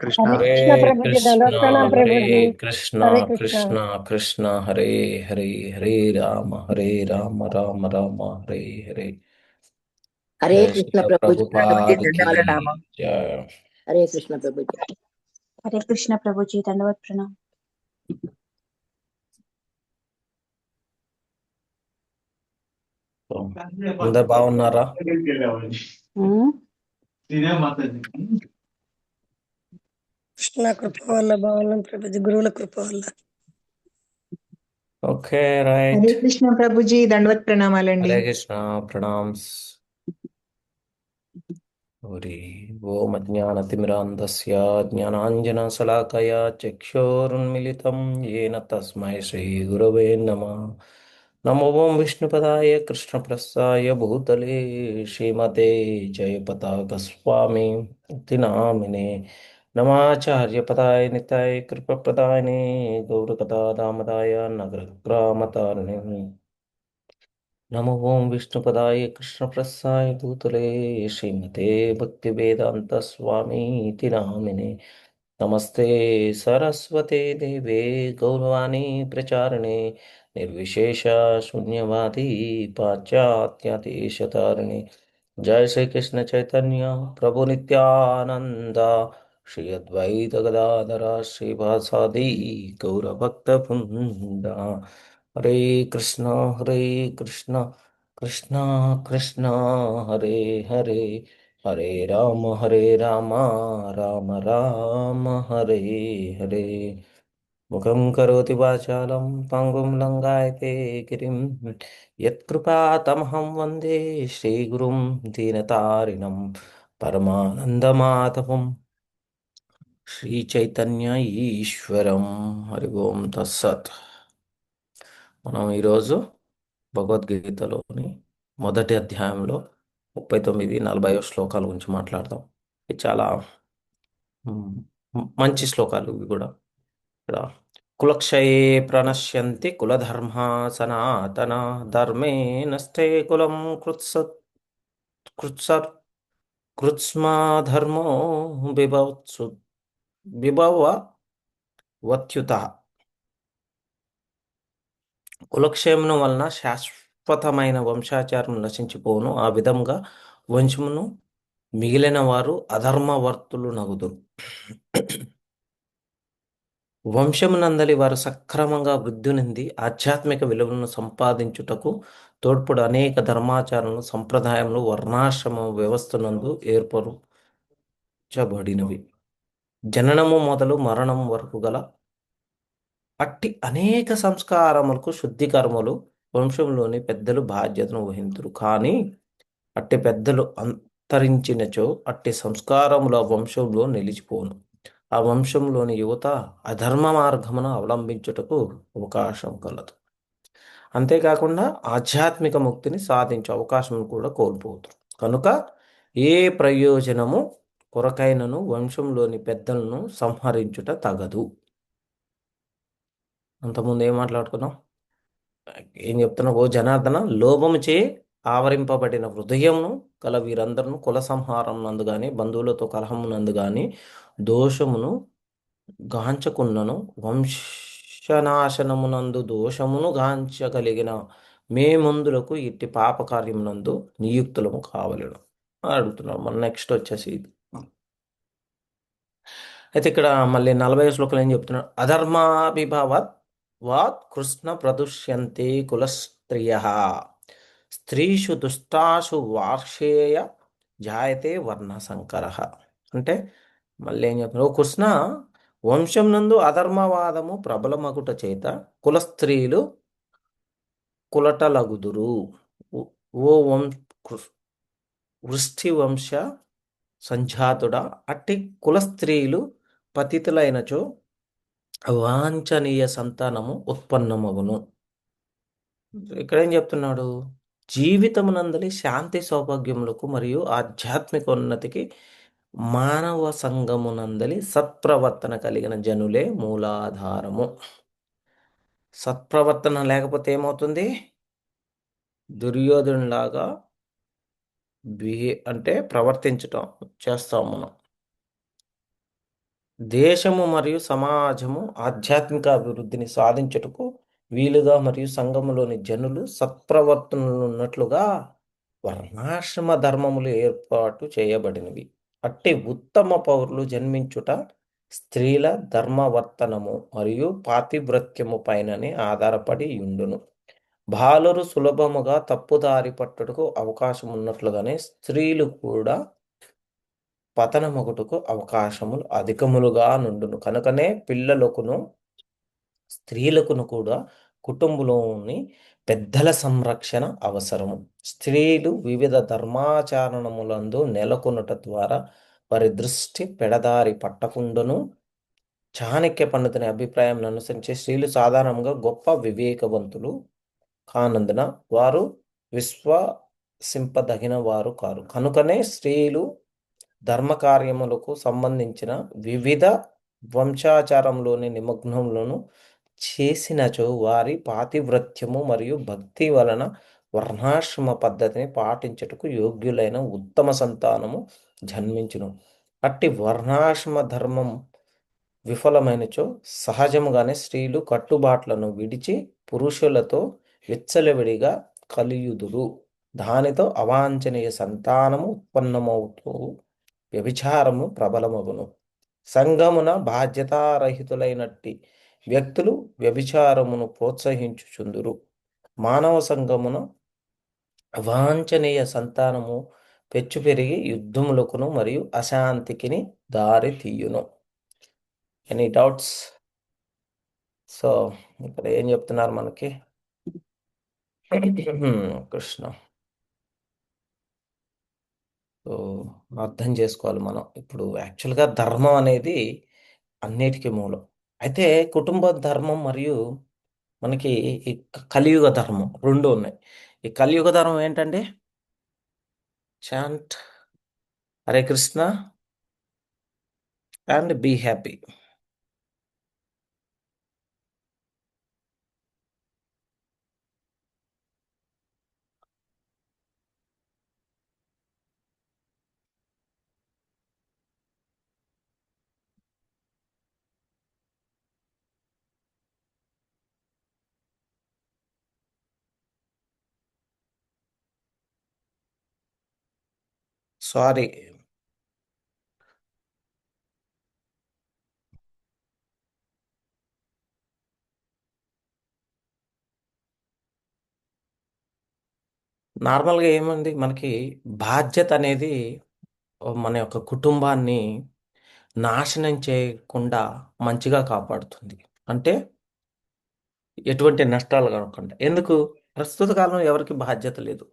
కృష్ణ హరే హరే కృష్ణ ప్రభుజీ, కృష్ణ దండవత్ ప్రణామ్ హరే ప్రభుజీ. కృష్ణ హరే కృష్ణ. కృష్ణ కృష్ణ హరే హరే హరే రామ రామ రామ హరే హరే. హరే జయ కృష్ణ శ్రీల ప్రభుజీ, ప్రభుపాద కి దండవత్ జయ. హరే కృష్ణ ప్రభుజీ. హరే కృష్ణ ప్రభుజీ, దండవత్ ప్రణామ్. అందరు బాగున్నారా? కృష్ణ కృప వల్ల బాగున్నాం ప్రభుజీ, గురువుల కృప వల్ల. Okay right. హరే కృష్ణ ప్రభుజీ, దండవత్ ప్రణామాలండి. హరే కృష్ణ ప్రణామ్స్. హరి ఓం అజ్ఞానతిమిరాంధస్య జ్ఞానాంజనశలాకయా చక్షోరున్మిళితం येन తస్మై శ్రీగురవే నమః. నమో ఓం విష్ణుపదాయ కృష్ణప్రస్థాయ భూతలే శ్రీమతే జయపతాకస్వామి ఇతి నామినే నమాచార్యపదాయ నితాయ కృపప్రదాయనే గౌరకథా దామదాయ నగరగ్రామతారిణి. నమో ఓం విష్ణుపదాయ కృష్ణప్రస్థాయ భూతలే శ్రీమతే భక్తివేదాంత స్వామీతి నామినే. నమస్తే సరస్వతే దేవే గౌరవాణి ప్రచారిణే నిర్విశేష శూన్యవాది పాశ్చాత్యదేశతారిణి. జయ శ్రీకృష్ణ చైతన్య ప్రభు నిత్యానంద శ్రీ అద్వైత గదాధర శ్రీవాసాది గౌరభక్త బృంద. హరే కృష్ణ హరే కృష్ణ కృష్ణ కృష్ణ హరే హరే హరే రామ రామ రామ హరే హరే. ముఖం కరోతి వాచాలం పంగుం లంఘాయతే గిరిం యత్కృపాతమహం వందే శ్రీగురుం దీనతారిణం పరమానందమాధవం శ్రీచైతన్య ఈశ్వరం. హరి ఓం తత్సత్. మనం ఈరోజు భగవద్గీతలోని మొదటి అధ్యాయంలో 39-40 శ్లోకాల గురించి మాట్లాడదాం. ఇది చాలా మంచి శ్లోకాలు ఇవి కూడా. ఇక్కడ కులక్షయే ప్రణశ్యంతి కులధర్మా సనాతన ధర్మే నష్టే కులం కృత్సర్ కృత్స్మధర్మో విభవత్యుత. కులక్షయమును వలన శాశ్వతమైన వంశాచారం నశించిపోను. ఆ విధంగా వంశమును మిగిలిన వారు అధర్మవర్తులు నగుదురు. వంశమునందలి వారు సక్రమంగా వృద్ధి నింది ఆధ్యాత్మిక విలువలను సంపాదించుటకు తోడ్పడు అనేక ధర్మాచారములు సంప్రదాయములు వర్ణాశ్రమ వ్యవస్థనందు ఏర్పరచబడినవి. జననము మొదలు మరణము వరకు గల అట్టి అనేక సంస్కారములకు శుద్ధి కర్మలు వంశంలోని పెద్దలు బాధ్యతను వహింతురు. కానీ అట్టి పెద్దలు అంతరించినచో అట్టి సంస్కారముల వంశంలో నిలిచిపోను. ఆ వంశంలోని యువత అధర్మ మార్గమును అవలంబించుటకు అవకాశం కలదు. అంతేకాకుండా ఆధ్యాత్మిక ముక్తిని సాధించే అవకాశం కూడా కోల్పోతారు. కనుక ఏ ప్రయోజనము కొరకైనను వంశంలోని పెద్దలను సంహరించుట తగదు. అంతకుముందు ఏం మాట్లాడుకున్నాం? ఏం చెప్తున్నా? ఓ జనార్దన, లోభముచే ఆవరింపబడిన హృదయమును గల వీరందరూ కుల సంహారం నందు గాని బంధువులతో కలహమునందు గాని దోషమును గాంచకున్నను వంశనాశనమునందు దోషమును గాంచగలిగిన మేమందులకు ఇట్టి పాప కార్యమునందు నియుక్తులము కావలేను అడుగుతున్నాం. మన నెక్స్ట్ వచ్చేసి ఇది. అయితే ఇక్కడ మళ్ళీ 40 శ్లోకాలు ఏం చెప్తున్నాడు? అధర్మాభిభవత్ వాత్ కృష్ణ ప్రదుష్యంతే కులస్త్రియ స్త్రీషు దుష్టాసు వార్షేయ జాయతే వర్ణ సంకర. అంటే మళ్ళీ ఏం చెప్తున్నారు? ఓ కృష్ణ, వంశం నందు అధర్మవాదము ప్రబలమగుట చేత కులస్త్రీలు కులటలగుదురు. ఓ వృష్టి వంశ సంజాతుడా, అట్టి కులస్త్రీలు పతితులైనచో అవాంఛనీయ సంతానము ఉత్పన్నమగును. ఇక్కడ ఏం చెప్తున్నాడు? జీవితమునందలి శాంతి సౌభాగ్యములకు మరియు ఆధ్యాత్మిక ఉన్నతికి మానవ సంఘమునందలి సత్ప్రవర్తన కలిగిన జనులే మూలాధారము. సత్ప్రవర్తన లేకపోతే ఏమవుతుంది? దుర్యోధనులాగా అంటే ప్రవర్తించటం చేస్తాం మనం. దేశము మరియు సమాజము ఆధ్యాత్మిక అభివృద్ధిని సాధించుటకు వీలుగా మరియు సంఘములోని జనులు సత్ప్రవర్తనలు ఉన్నట్లుగా వర్ణాశ్రమ ధర్మములు ఏర్పాటు చేయబడినవి. అట్టి ఉత్తమ పౌరులు జన్మించుట స్త్రీల ధర్మవర్తనము మరియు పాతివ్రత్యము పైననే ఆధారపడి ఉండును. బాలురు సులభముగా తప్పుదారి పట్టుటకు అవకాశం ఉన్నట్లుగానే స్త్రీలు కూడా పతనమగుటకు అవకాశములు అధికములుగా నుండును. కనుకనే పిల్లలకును స్త్రీలకును కూడా కుటుంబంలోని పెద్దల సంరక్షణ అవసరము. స్త్రీలు వివిధ ధర్మాచరణములందు నెలకొనుట ద్వారా వారి దృష్టి పెడదారి పట్టకుండాను చాణక్య పండితుని అభిప్రాయం అనుసరించి స్త్రీలు సాధారణంగా గొప్ప వివేకవంతులు కానందున వారు విశ్వసింపదగిన వారు కారు. కనుకనే స్త్రీలు ధర్మకార్యములకు సంబంధించిన వివిధ వంశాచారంలోని నిమగ్నంలోను చేసినచో వారి పాతివ్రత్యము మరియు భక్తి వలన వర్ణాశ్రమ పద్ధతిని పాటించుటకు యోగ్యులైన ఉత్తమ సంతానము జన్మించును. అట్టి వర్ణాశ్రమ ధర్మం విఫలమైనచో సహజముగానే స్త్రీలు కట్టుబాట్లను విడిచి పురుషులతో విచ్చలవిడిగా కలియుదురు. దానితో అవాంఛనీయ సంతానము ఉత్పన్నమవుతూ వ్యభిచారము ప్రబలమగును. సంఘమున బాధ్యతారహితులైనట్టి వ్యక్తులు వ్యభిచారమును ప్రోత్సహించుచుందురు. మానవ సంఘమున అవాంఛనీయ సంతానము పెచ్చు పెరిగి యుద్ధములకును మరియు అశాంతికిని దారి తీయును. Any doubts? సో ఇక్కడ ఏం చెప్తున్నారు మనకి? కృష్ణ. సో అర్థం చేసుకోవాలి మనం. ఇప్పుడు యాక్చువల్గా ధర్మం అనేది అన్నిటికీ మూలం. అయితే కుటుంబ ధర్మం మరియు మనకి ఈ కలియుగ ధర్మం రెండు ఉన్నాయి. ఈ కలియుగ ధర్మం ఏంటండి? Chant Hare Krishna and be happy. Sorry, నార్మల్గా ఏముంది మనకి బాధ్యత అనేది మన యొక్క కుటుంబాన్ని నాశనం చేయకుండా మంచిగా కాపాడుతుంది. అంటే ఎటువంటి నష్టాలు కలగకుండా. ఎందుకు? ప్రస్తుత కాలంలో ఎవరికి బాధ్యత లేదు.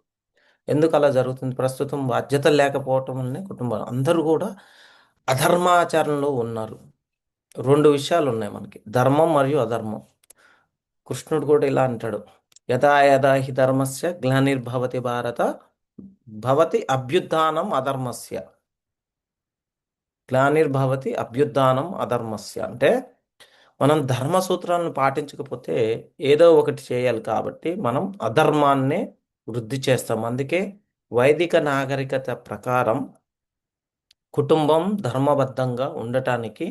ఎందుకు అలా జరుగుతుంది? ప్రస్తుతం బాధ్యత లేకపోవటం వల్లనే కుటుంబం అందరూ కూడా అధర్మాచరణలో ఉన్నారు. రెండు విషయాలు ఉన్నాయి మనకి, ధర్మం మరియు అధర్మం. కృష్ణుడు కూడా ఇలా అంటాడు, యదా యదా హి ధర్మస్య గ్లానిర్భవతి భారత భవతి అభ్యుత్థానం అధర్మస్య. గ్లానిర్భవతి అభ్యుత్థానం అధర్మస్య అంటే మనం ధర్మ సూత్రాలను పాటించకపోతే ఏదో ఒకటి చేయాలి కాబట్టి మనం అధర్మాన్నే వృద్ధి చేస్తాం. అందుకే వైదిక నాగరికత ప్రకారం కుటుంబం ధర్మబద్ధంగా ఉండటానికి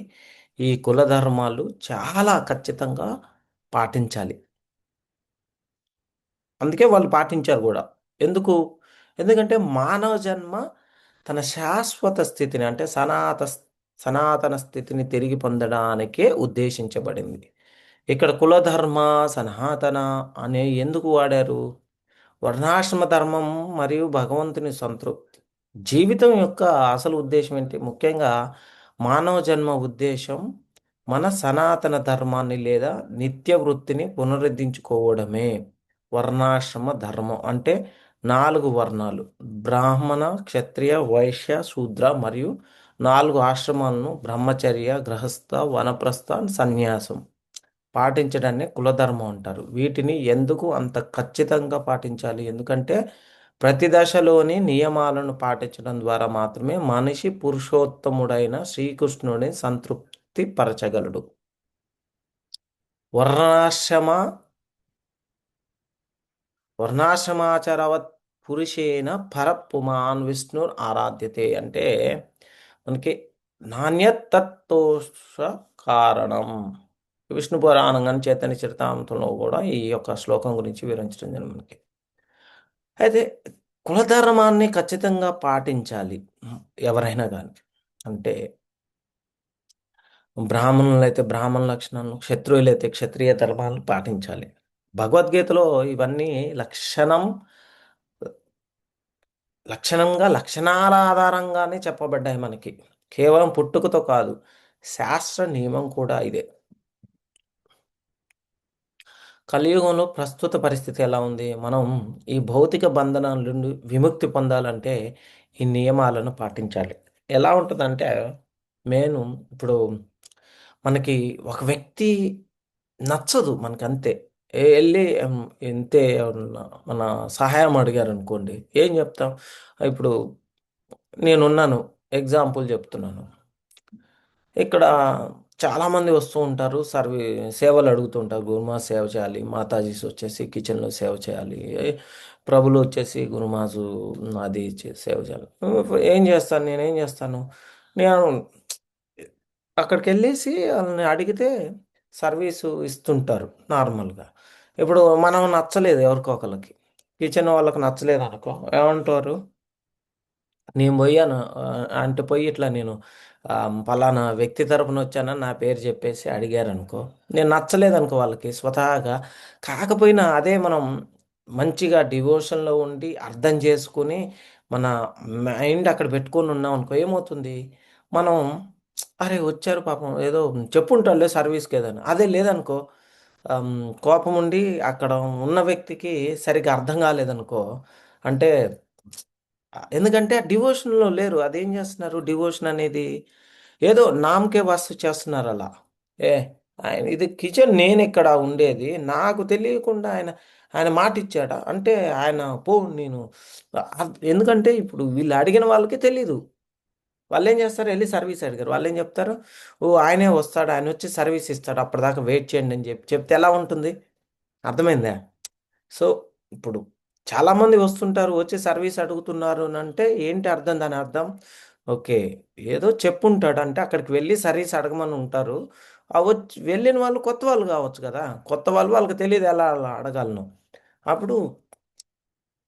ఈ కుల ధర్మాలు చాలా ఖచ్చితంగా పాటించాలి. అందుకే వాళ్ళు పాటించారు కూడా. ఎందుకంటే మానవ జన్మ తన శాశ్వత స్థితిని అంటే సనాతన స్థితిని తిరిగి పొందడానికే ఉద్దేశించబడింది. ఇక్కడ కులధర్మ సనాతన అనే ఎందుకు వాడారు? వర్ణాశ్రమ ధర్మం మరియు భగవంతుని సంతృప్తి. జీవితం యొక్క అసలు ఉద్దేశం ఏంటి? ముఖ్యంగా మానవ జన్మ ఉద్దేశం మన సనాతన ధర్మాన్ని లేదా నిత్య వృత్తిని పునరుద్ధరించుకోవడమే. వర్ణాశ్రమ ధర్మం అంటే 4 వర్ణాలు, బ్రాహ్మణ, క్షత్రియ, వైశ్య, శూద్ర మరియు 4 ఆశ్రమాలను బ్రహ్మచర్య, గృహస్థ, వనప్రస్థ, సన్యాసం పాటించడాన్ని కులధర్మం అంటారు. వీటిని ఎందుకు అంత ఖచ్చితంగా పాటించాలి? ఎందుకంటే ప్రతి దశలోని నియమాలను పాటించడం ద్వారా మాత్రమే మనిషి పురుషోత్తముడైన శ్రీకృష్ణుడిని సంతృప్తి పరచగలడు. వర్ణాశ్రమాచరవత్ పురుషేణ పరపుమాన్ విష్ణుర్ ఆరాధ్యతే అంటే మనకి నాణ్యతత్తోష కారణం. విష్ణు పురాణం కానీ చైతన్య చరితామృతంలో కూడా ఈ యొక్క శ్లోకం గురించి వివరించడం జరిగింది మనకి. అయితే కులధర్మాన్ని ఖచ్చితంగా పాటించాలి ఎవరైనా కానీ. అంటే బ్రాహ్మణులు అయితే బ్రాహ్మణ లక్షణాలను, క్షత్రియులు అయితే క్షత్రియ ధర్మాలను పాటించాలి. భగవద్గీతలో ఇవన్నీ లక్షణంగా లక్షణాల ఆధారంగానే చెప్పబడ్డాయి మనకి. కేవలం పుట్టుకతో కాదు, శాస్త్ర నియమం కూడా ఇదే. కలియుగంలో ప్రస్తుత పరిస్థితి ఎలా ఉంది? మనం ఈ భౌతిక బంధనాల నుండి విముక్తి పొందాలంటే ఈ నియమాలను పాటించాలి. ఎలా ఉంటుందంటే, నేను ఇప్పుడు మనకి ఒక వ్యక్తి నచ్చదు మనకంతే. వెళ్ళి ఇంతే ఏమన్నా మన సహాయం అడిగారు అనుకోండి, ఏం చెప్తాం? ఇప్పుడు నేనున్నాను, ఎగ్జాంపుల్ చెప్తున్నాను. ఇక్కడ చాలామంది వస్తూ ఉంటారు, సేవలు అడుగుతూ ఉంటారు. గురుమా సేవ చేయాలి, మాతాజీస్ వచ్చేసి కిచెన్లో సేవ చేయాలి, ప్రభులు వచ్చేసి గురుమాజు అది సేవ చేయాలి. ఏం చేస్తాను, నేనేం చేస్తాను? నేను అక్కడికి వెళ్ళేసి వాళ్ళని అడిగితే సర్వీసు ఇస్తుంటారు నార్మల్గా. ఇప్పుడు మనం నచ్చలేదు ఎవరికో ఒకరికి, కిచెన్ వాళ్ళకి నచ్చలేదు అనుకో, ఏమంటారు? నేను పోయాను అంటే పోయి ఇట్లా నేను పలానా వ్యక్తి తరపున వచ్చానని నా పేరు చెప్పేసి అడిగారనుకో, నేను నచ్చలేదనుకో వాళ్ళకి స్వతహాగా, కాకపోయినా అదే మనం మంచిగా డివోషన్లో ఉండి అర్థం చేసుకుని మన మైండ్ అక్కడ పెట్టుకొని ఉన్నాం అనుకో, ఏమవుతుంది? మనం అరే వచ్చారు పాపం ఏదో చెప్పుంటారులే సర్వీస్కి ఏదైనా, అదే లేదనుకో, కోపం ఉండి అక్కడ ఉన్న వ్యక్తికి సరిగ్గా అర్థం కాలేదనుకో, అంటే ఎందుకంటే డివోషన్లో లేరు. అదేం చేస్తున్నారు? డివోషన్ అనేది ఏదో నామకే వాస్తు చేస్తున్నారు అలా. ఏ ఆయన ఇది కిచెన్, నేను ఇక్కడ ఉండేది, నాకు తెలియకుండా ఆయన ఆయన మాట ఇచ్చాడా అంటే ఆయన పో నేను ఎందుకంటే ఇప్పుడు వీళ్ళు అడిగిన వాళ్ళకి తెలీదు. వాళ్ళు ఏం చేస్తారు? వెళ్ళి సర్వీస్ అడిగారు, వాళ్ళు ఏం చెప్తారు? ఓ ఆయనే వస్తాడు, ఆయన వచ్చి సర్వీస్ ఇస్తాడు, అప్పటిదాకా వెయిట్ చేయండి అని చెప్తే ఎలా ఉంటుంది? అర్థమైందా? సో ఇప్పుడు చాలామంది వస్తుంటారు, వచ్చి సర్వీస్ అడుగుతున్నారు అని అంటే ఏంటి అర్థం? దాని అర్థం ఓకే, ఏదో చెప్పుంటాడు అంటే అక్కడికి వెళ్ళి సర్వీస్ అడగమని ఉంటారు. వచ్చి వెళ్ళిన వాళ్ళు కొత్త వాళ్ళు కావచ్చు కదా, కొత్త వాళ్ళు, వాళ్ళకి తెలియదు ఎలా అలా అడగాలను. అప్పుడు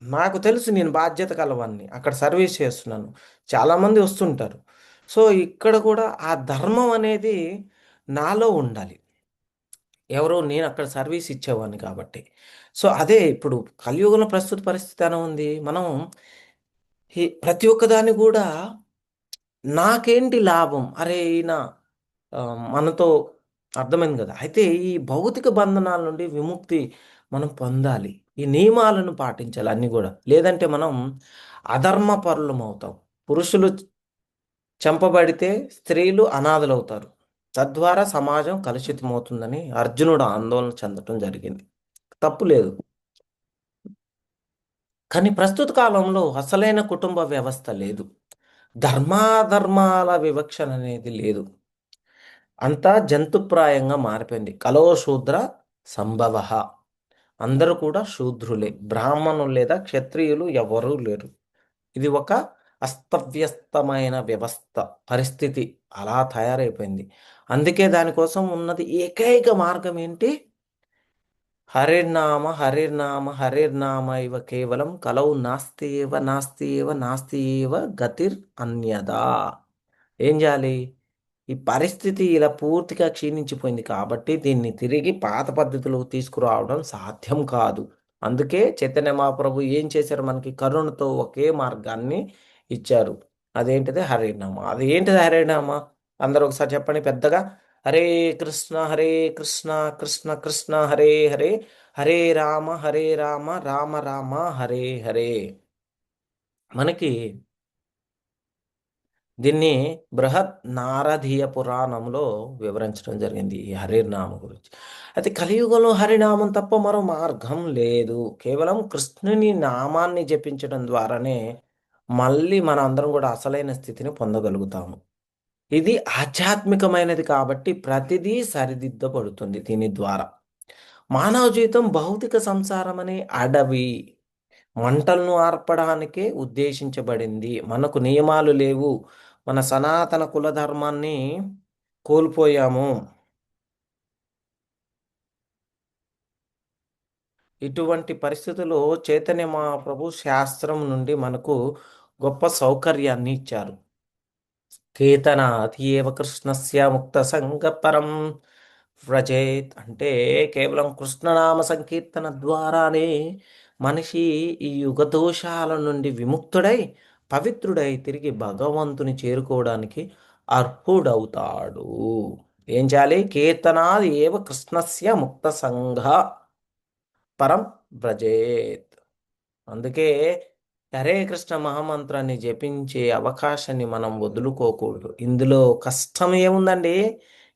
నాకు తెలుసు నేను బాధ్యత కలవాన్ని, అక్కడ సర్వీస్ చేస్తున్నాను, చాలామంది వస్తుంటారు. సో ఇక్కడ కూడా ఆ ధర్మం అనేది నాలో ఉండాలి. ఎవరో నేను అక్కడ సర్వీస్ ఇచ్చేవాడిని కాబట్టి. సో అదే ఇప్పుడు కలియుగంలో ప్రస్తుత పరిస్థితి ఎలా ఉంది? మనం ఈ ప్రతి ఒక్కదాన్ని కూడా నాకేంటి లాభం? అరే ఈయన మనతో అర్థమైంది కదా. అయితే ఈ భౌతిక బంధనాల నుండి విముక్తి మనం పొందాలి. ఈ నియమాలను పాటించాలి అన్నీ కూడా. లేదంటే మనం అధర్మ పరులం అవుతాం. పురుషులు చంపబడితే స్త్రీలు అనాథలవుతారు. తద్వారా సమాజం కలుషితమవుతుందని అర్జునుడు ఆందోళన చెందటం జరిగింది. తప్పు లేదు. కానీ ప్రస్తుత కాలంలో అసలైన కుటుంబ వ్యవస్థ లేదు. ధర్మాధర్మాల వివక్షణ అనేది లేదు. అంతా జంతుప్రాయంగా మారిపోయింది. కలో శూద్ర సంభవ. అందరూ కూడా శూద్రులే. బ్రాహ్మణులు లేదా క్షత్రియులు ఎవరూ లేరు. ఇది ఒక అస్తవ్యస్తమైన వ్యవస్థ, పరిస్థితి అలా తయారైపోయింది. అందుకే దానికోసం ఉన్నది ఏకైక మార్గం ఏంటి? హరిర్నామ హరిర్నామ హరిర్నామ ఇవ కేవలం కలౌ నాస్తి ఏవ నాస్తి ఏవ నాస్తి ఏవ గతిర్ అన్యదా. ఏం చేయాలి? ఈ పరిస్థితి ఇలా పూర్తిగా క్షీణించిపోయింది కాబట్టి దీన్ని తిరిగి పాత పద్ధతిలో తీసుకురావడం సాధ్యం కాదు. అందుకే చైతన్య మహాప్రభు ఏం చేశారు? మనకి కరుణతో ఒకే మార్గాన్ని ఇచ్చారు. అదేంటిది? హరినామ. అది ఏంటిది హరినామ? అందరూ ఒకసారి చెప్పండి పెద్దగా. హరే కృష్ణ కృష్ణ కృష్ణ హరే హరే, హరే రామ రామ రామ హరే హరే. మనకి దీన్ని బృహత్ నారదీయ పురాణంలో వివరించడం జరిగింది ఈ హరినామం గురించి. అయితే కలియుగంలో హరినామం తప్ప మరో మార్గం లేదు. కేవలం కృష్ణుని నామాన్ని జపించడం ద్వారానే మళ్ళీ మన అందరం కూడా అసలైన స్థితిని పొందగలుగుతాము. ఇది ఆధ్యాత్మికమైనది కాబట్టి ప్రతిదీ సరిదిద్దబడుతుంది దీని ద్వారా. మానవ జీవితం భౌతిక సంసారం అనే అడవి, మంటలను ఆర్పడానికే ఉద్దేశించబడింది. మనకు నియమాలు లేవు, మన సనాతన కుల ధర్మాన్ని కోల్పోయాము. ఇటువంటి పరిస్థితుల్లో చైతన్య మహాప్రభు శాస్త్రం నుండి మనకు గొప్ప సౌకర్యాన్ని ఇచ్చారు. కేతనాత్ ఏవ కృష్ణస్య ముక్త సంగపరం వ్రజేత్ అంటే కేవలం కృష్ణనామ సంకీర్తన ద్వారానే మనిషి ఈ యుగ దోషాల నుండి విముక్తుడై పవిత్రుడై తిరిగి భగవంతుని చేరుకోవడానికి అర్హుడవుతాడు. ఏం చేయాలి? కేతనాద్ ఏవ కృష్ణస్య ముక్త సంఘ పరం వ్రజేత్. అందుకే హరే కృష్ణ మహామంత్రాన్ని జపించే అవకాశాన్ని మనం వదులుకోకూడదు. ఇందులో కష్టం ఏముందండి?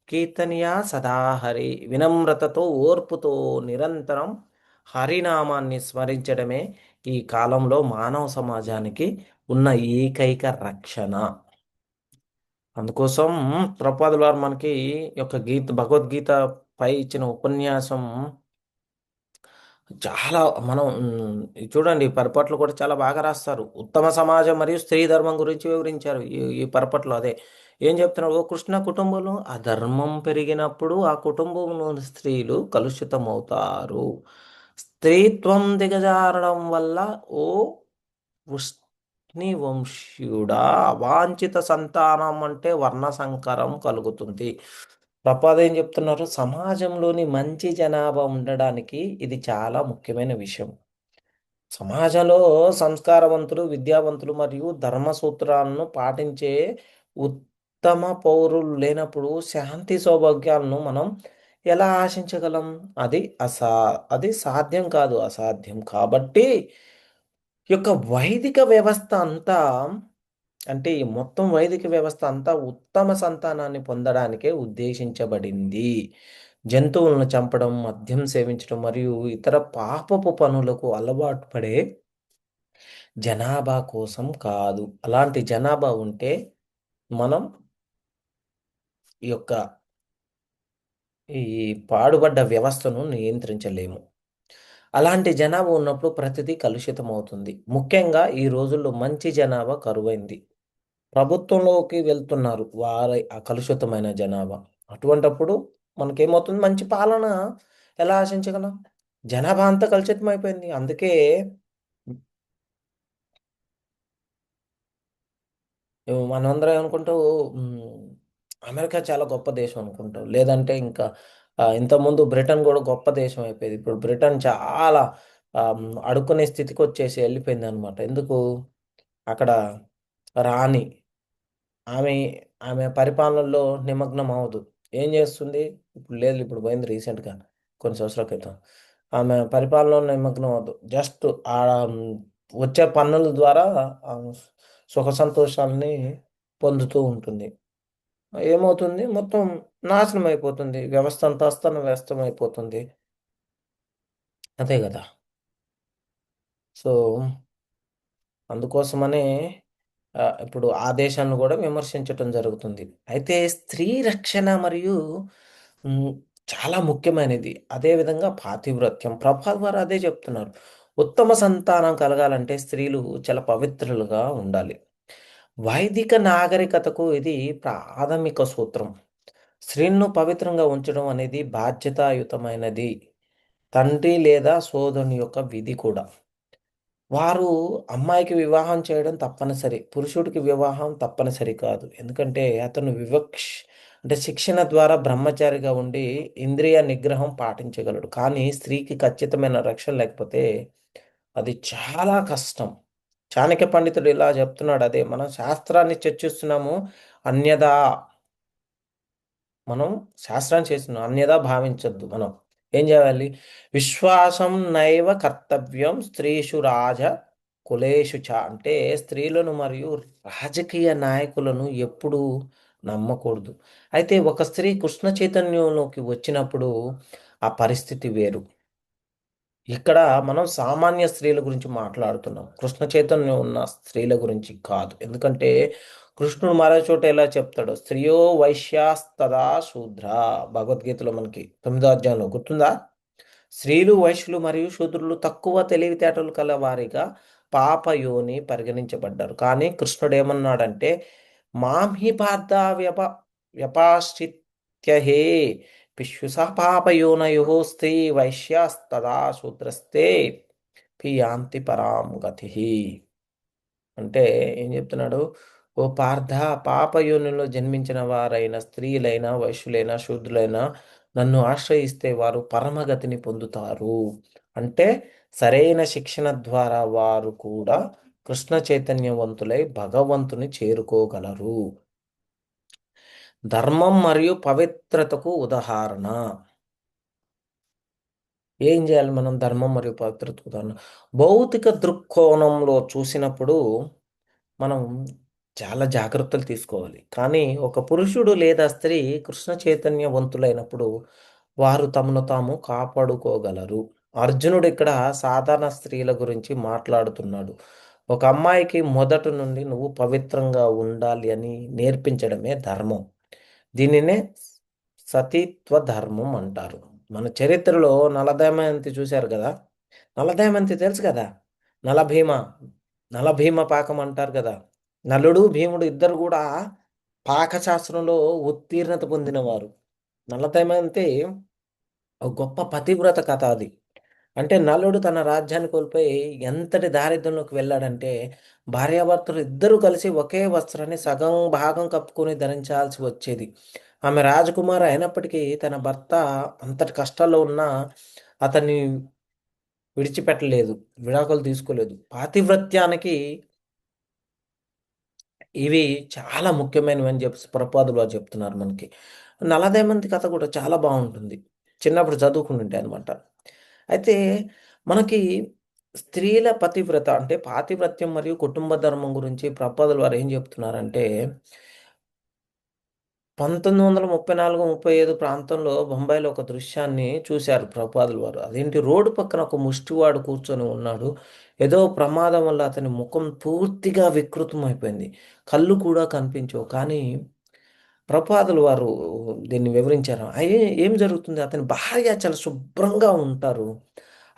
కీర్తనీయ సదాహరి, వినమ్రతతో ఓర్పుతో నిరంతరం హరినామాన్ని స్మరించడమే ఈ కాలంలో మానవ సమాజానికి ఉన్న ఏకైక రక్షణ. అందుకోసం ప్రభుపాదుల వారు మనకి ఈ యొక్క భగవద్గీత పై ఇచ్చిన ఉపన్యాసం చాలా మనం చూడండి, పరపట్లు కూడా చాలా బాగా రాస్తారు. ఉత్తమ సమాజం మరియు స్త్రీ ధర్మం గురించి వివరించారు ఈ పరపట్లో. అదే ఏం చెప్తున్నారు? ఓ కృష్ణ కుటుంబంలో అధర్మం పెరిగినప్పుడు ఆ కుటుంబంలోని స్త్రీలు కలుషితమవుతారు. స్త్రీత్వం దిగజారడం వల్ల ఓ వృష్ణివంశీయుడా అవాంఛిత సంతానం అంటే వర్ణ సంకరం కలుగుతుంది. ప్రపాద ఏం చెప్తున్నారు? సమాజంలోని మంచి జనాభా ఉండడానికి ఇది చాలా ముఖ్యమైన విషయం. సమాజంలో సంస్కారవంతులు, విద్యావంతులు మరియు ధర్మ సూత్రాలను పాటించే ఉత్తమ పౌరులు లేనప్పుడు శాంతి సౌభాగ్యాలను మనం ఎలా ఆశించగలం? అది సాధ్యం కాదు, అసాధ్యం. కాబట్టి ఈ యొక్క వైదిక వ్యవస్థ అంతా, అంటే ఈ మొత్తం వైదిక వ్యవస్థ అంతా ఉత్తమ సంతానాన్ని పొందడానికే ఉద్దేశించబడింది. జంతువులను చంపడం, మద్యం సేవించడం మరియు ఇతర పాపపు పనులకు అలవాటు పడే జనాభా కోసం కాదు. అలాంటి జనాభా ఉంటే మనం ఈ యొక్క ఈ పాడుబడ్డ వ్యవస్థను నియంత్రించలేము. అలాంటి జనాభా ఉన్నప్పుడు ప్రతిదీ కలుషితం అవుతుంది. ముఖ్యంగా ఈ రోజుల్లో మంచి జనాభా కరువైంది. ప్రభుత్వంలోకి వెళ్తున్నారు వారి ఆ కలుషితమైన జనాభా. అటువంటప్పుడు మనకేమవుతుంది? మంచి పాలన ఎలా ఆశించగలం? జనాభా అంతా కలుషితం అయిపోయింది. అందుకే మనమందరం ఏమనుకుంటాం, అమెరికా చాలా గొప్ప దేశం అనుకుంటాం. లేదంటే ఇంకా ఇంతకుముందు బ్రిటన్ కూడా గొప్ప దేశం అయిపోయింది. ఇప్పుడు బ్రిటన్ చాలా అడుక్కునే స్థితికి వచ్చేసి వెళ్ళిపోయింది అనమాట. ఎందుకు? అక్కడ రాణి ఆమె ఆమె పరిపాలనలో నిమగ్నం అవ్వదు. ఏం చేస్తుంది? ఇప్పుడు లేదు, ఇప్పుడు పోయింది రీసెంట్గా, కొన్ని సంవత్సరాల క్రితం. ఆమె పరిపాలనలో నిమగ్నం అవ్వదు. జస్ట్ ఆ వచ్చే పన్నుల ద్వారా ఆ సుఖ సంతోషాలని పొందుతూ ఉంటుంది. ఏమవుతుంది? మొత్తం నాశనం అయిపోతుంది. వ్యవస్థ అంతా అస్తవ్యస్తం అయిపోతుంది. అదే కదా. సో అందుకోసమనే ఇప్పుడు ఆ దేశాన్ని కూడా విమర్శించటం జరుగుతుంది. అయితే స్త్రీ రక్షణ మరియు చాలా ముఖ్యమైనది. అదేవిధంగా పాతివ్రత్యం. ప్రభుపాద వారు అదే చెప్తున్నారు. ఉత్తమ సంతానం కలగాలంటే స్త్రీలు చాలా పవిత్రులుగా ఉండాలి. వైదిక నాగరికతకు ఇది ప్రాథమిక సూత్రం. స్త్రీలను పవిత్రంగా ఉంచడం అనేది బాధ్యతాయుతమైనది. తండ్రి లేదా సోదరుని యొక్క విధి కూడా. వారు అమ్మాయికి వివాహం చేయడం తప్పనిసరి. పురుషుడికి వివాహం తప్పనిసరి కాదు. ఎందుకంటే అతను అంటే శిక్షణ ద్వారా బ్రహ్మచారిగా ఉండి ఇంద్రియ నిగ్రహం పాటించగలడు. కానీ స్త్రీకి ఖచ్చితమైన రక్షణ లేకపోతే అది చాలా కష్టం. చాణక్య పండితుడు ఇలా చెప్తున్నాడు. అదే మనం శాస్త్రాన్ని చర్చిస్తున్నాము, అన్యదా మనం శాస్త్రాన్ని చేస్తున్నాం, అన్యదా భావించొద్దు. మనం ఏం చేయాలి? విశ్వాసం నైవ కర్తవ్యం స్త్రీషు రాజ కులేషు చ అంటే స్త్రీలను మరియు రాజకీయ నాయకులను ఎప్పుడూ నమ్మకూడదు. అయితే ఒక స్త్రీ కృష్ణ చైతన్యంలోకి వచ్చినప్పుడు ఆ పరిస్థితి వేరు. ఇక్కడ మనం సామాన్య స్త్రీల గురించి మాట్లాడుతున్నాం, కృష్ణ చైతన్యం ఉన్న స్త్రీల గురించి కాదు. ఎందుకంటే కృష్ణుడు మరో చోట ఎలా చెప్తాడు? స్త్రియో వైశ్యాస్తదా శూద్ర. భగవద్గీతలో మనకి 9వ అధ్యాయంలో గుర్తుందా? స్త్రీలు, వైశ్యులు మరియు శూద్రులు తక్కువ తెలివితేటలు కల వారిగా పాపయోని పరిగణించబడ్డారు. కానీ కృష్ణుడు ఏమన్నాడంటే మాం హి పార్థ వ్యపాశ్చిత్యహే పిష్యుసా పాపయోనయో స్త్రీ వైశ్యాస్తదా శూద్రస్తే పియాంతి పరాం గతి. అంటే ఏం చెప్తున్నాడు? ఓ పార్థ, పాపయోనిలో జన్మించిన వారైన స్త్రీలైనా వైశ్యులైనా శూద్రులైనా నన్ను ఆశ్రయిస్తే వారు పరమగతిని పొందుతారు. అంటే సరైన శిక్షణ ద్వారా వారు కూడా కృష్ణ చైతన్యవంతులై భగవంతుని చేరుకోగలరు. ధర్మం మరియు పవిత్రతకు ఉదాహరణ. ఏం చేయాలి మనం ధర్మం మరియు పవిత్రతకు ఉదాహరణ? భౌతిక దృక్కోణంలో చూసినప్పుడు మనం చాలా జాగ్రత్తలు తీసుకోవాలి. కానీ ఒక పురుషుడు లేదా స్త్రీ కృష్ణ చైతన్యవంతులైనప్పుడు వారు తమను తాము కాపాడుకోగలరు. అర్జునుడు ఇక్కడ సాధారణ స్త్రీల గురించి మాట్లాడుతున్నాడు. ఒక అమ్మాయికి మొదటి నుండి నువ్వు పవిత్రంగా ఉండాలి అని నేర్పించడమే ధర్మం. దీనినే సతీత్వ ధర్మం అంటారు. మన చరిత్రలో నలదమయంతి చూశారు కదా. నలదమయంతి తెలుసు కదా, నలభీమ నలభీమ పాకం అంటారు కదా. నలుడు భీముడు ఇద్దరు కూడా పాకశాస్త్రంలో ఉత్తీర్ణత పొందినవారు. నలదమయంతి ఒక గొప్ప పతివ్రత కథ అది. అంటే నలుడు తన రాజ్యాన్ని కోల్పోయి ఎంతటి దారిద్ర్యంలోకి వెళ్ళాడంటే భార్యాభర్తలు ఇద్దరూ కలిసి ఒకే వస్త్రాన్ని సగం భాగం కప్పుకొని ధరించాల్సి వచ్చేది. ఆమె రాజకుమారి అయినప్పటికీ తన భర్త అంతటి కష్టాల్లో ఉన్నా అతన్ని విడిచిపెట్టలేదు, విడాకులు తీసుకోలేదు. పాతివ్రత్యానికి ఇవి చాలా ముఖ్యమైనవి అని చెప్పి ప్రభుపాదులు వారు చెప్తున్నారు మనకి. నలదమయంతి కథ కూడా చాలా బాగుంటుంది. చిన్నప్పుడు చదువుకుంటుంటే అనమాట. అయితే మనకి స్త్రీల పతివ్రత అంటే పాతివ్రత్యం మరియు కుటుంబ ధర్మం గురించి ప్రభుపాదులు వారు ఏం చెప్తున్నారంటే 1934-35 ప్రాంతంలో బొంబాయిలో ఒక దృశ్యాన్ని చూశారు ప్రభుపాదులు వారు. అదేంటి, రోడ్డు పక్కన ఒక ముష్టివాడు కూర్చొని ఉన్నాడు. ఏదో ప్రమాదం వల్ల అతని ముఖం పూర్తిగా వికృతం అయిపోయింది, కళ్ళు కూడా కనిపించవు. కానీ ప్రభుపాదులు వారు దీన్ని వివరించారు. ఏం జరుగుతుంది, అతని భార్య చాలా శుభ్రంగా ఉంటారు.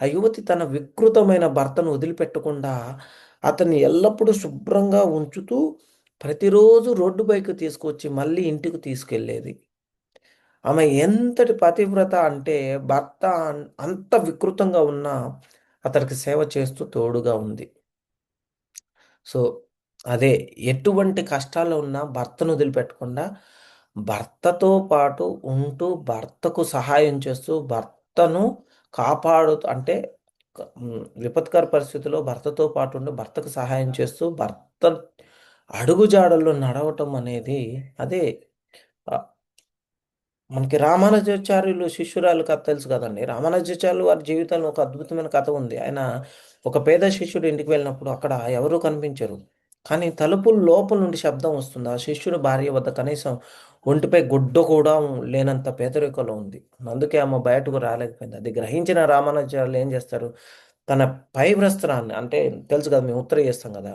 ఆ యువతి తన వికృతమైన భర్తను వదిలిపెట్టకుండా అతన్ని ఎల్లప్పుడూ శుభ్రంగా ఉంచుతూ ప్రతిరోజు రోడ్డు పైకి తీసుకొచ్చి మళ్ళీ ఇంటికి తీసుకెళ్ళేది. ఆమె ఎంతటి పతివ్రత అంటే భర్త అంత వికృతంగా ఉన్నా అతనికి సేవ చేస్తూ తోడుగా ఉంది. సో అదే, ఎటువంటి కష్టాల్లో ఉన్నా భర్తను వదిలిపెట్టకుండా భర్తతో పాటు ఉంటూ భర్తకు సహాయం చేస్తూ భర్తను కాపాడుతూ, అంటే విపత్కర పరిస్థితుల్లో భర్తతో పాటు ఉండి భర్తకు సహాయం చేస్తూ భర్త అడుగుజాడల్లో నడవటం అనేది అదే. ఆ, మనకి రామానుజాచార్యులు శిష్యురాలు కథ తెలుసు కదండి. రామానుజాచార్యులు వారి జీవితంలో ఒక అద్భుతమైన కథ ఉంది. ఆయన ఒక పేద శిష్యుడు ఇంటికి వెళ్ళినప్పుడు అక్కడ ఎవరూ కనిపించరు. కానీ తలుపుల లోపల నుండి శబ్దం వస్తుంది. ఆ శిష్యుడు భార్య వద్ద కనీసం ఒంటిపై గుడ్డ కూడా లేనంత పేదరికంలో ఉంది. అందుకే ఆమె బయటకు రాలేకపోయింది. అది గ్రహించిన రామానుజాచార్యులు ఏం చేస్తారు, తన పై వస్త్రాన్ని, అంటే తెలుసు కదా, మేము ఉత్తర చేస్తాం కదా,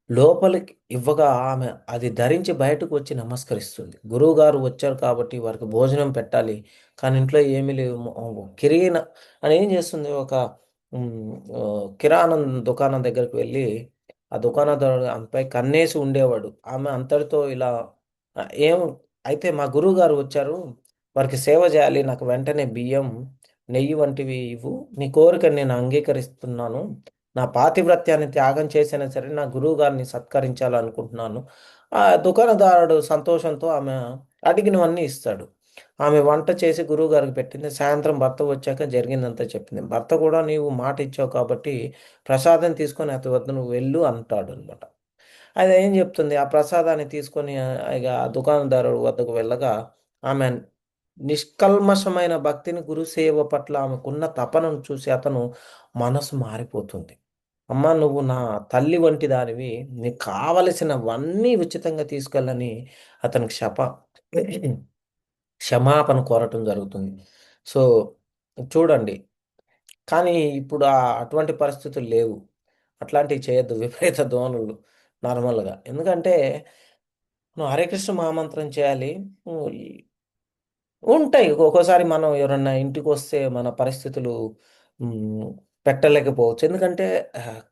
లోపలికి ఇవ్వగా ఆమె అది ధరించి బయటకు వచ్చి నమస్కరిస్తుంది. గురువుగారు వచ్చారు కాబట్టి వారికి భోజనం పెట్టాలి, కానీ ఇంట్లో ఏమీ లేవు. అని ఏం చేస్తుంది, ఒక కిరాణం దుకాణం దగ్గరికి వెళ్ళి ఆ దుకాణదారుడు ఆమెపై కన్నేసి ఉండేవాడు. ఆమె అంతటితో ఇలా ఏం అయితే మా గురువుగారు వచ్చారు, వారికి సేవ చేయాలి, నాకు వెంటనే బియ్యం నెయ్యి వంటివి ఇవ్వు, నీ కోరికని నేను అంగీకరిస్తున్నాను, నా పాతివ్రత్యాన్ని త్యాగం చేసినా సరే నా గురువు గారిని సత్కరించాలనుకుంటున్నాను. ఆ దుకాణదారుడు సంతోషంతో ఆమె అడిగినవన్నీ ఇస్తాడు. ఆమె వంట చేసి గురువు గారికి పెట్టింది. సాయంత్రం భర్త వచ్చాక జరిగిందంతా చెప్పింది. భర్త కూడా నీవు మాట ఇచ్చావు కాబట్టి ప్రసాదం తీసుకొని అతని వద్ద నువ్వు వెళ్ళు అంటాడు అనమాట. అది ఏం చెప్తుంది, ఆ ప్రసాదాన్ని తీసుకొని ఇక ఆ దుకాణదారుడు వద్దకు వెళ్ళగా ఆమె నిష్కల్మషమైన భక్తిని, గురుసేవ పట్ల ఆమెకున్న తపనను చూసి అతను మనసు మారిపోతుంది. అమ్మా, నువ్వు నా తల్లి వంటి దానివి, నీకు కావలసినవన్నీ ఉచితంగా తీసుకెళ్ళని అతనికి క్షమాపణ కోరటం జరుగుతుంది. సో చూడండి, కానీ ఇప్పుడు అటువంటి పరిస్థితులు లేవు. అట్లాంటివి చేయొద్దు, విపరీత ధోరణులు నార్మల్గా. ఎందుకంటే నువ్వు హరే కృష్ణ మహామంత్రం చేయాలి. ఉంటాయి ఒక్కోసారి మనం ఎవరన్నా ఇంటికి వస్తే మన పరిస్థితులు పెట్టలేకపోవచ్చు. ఎందుకంటే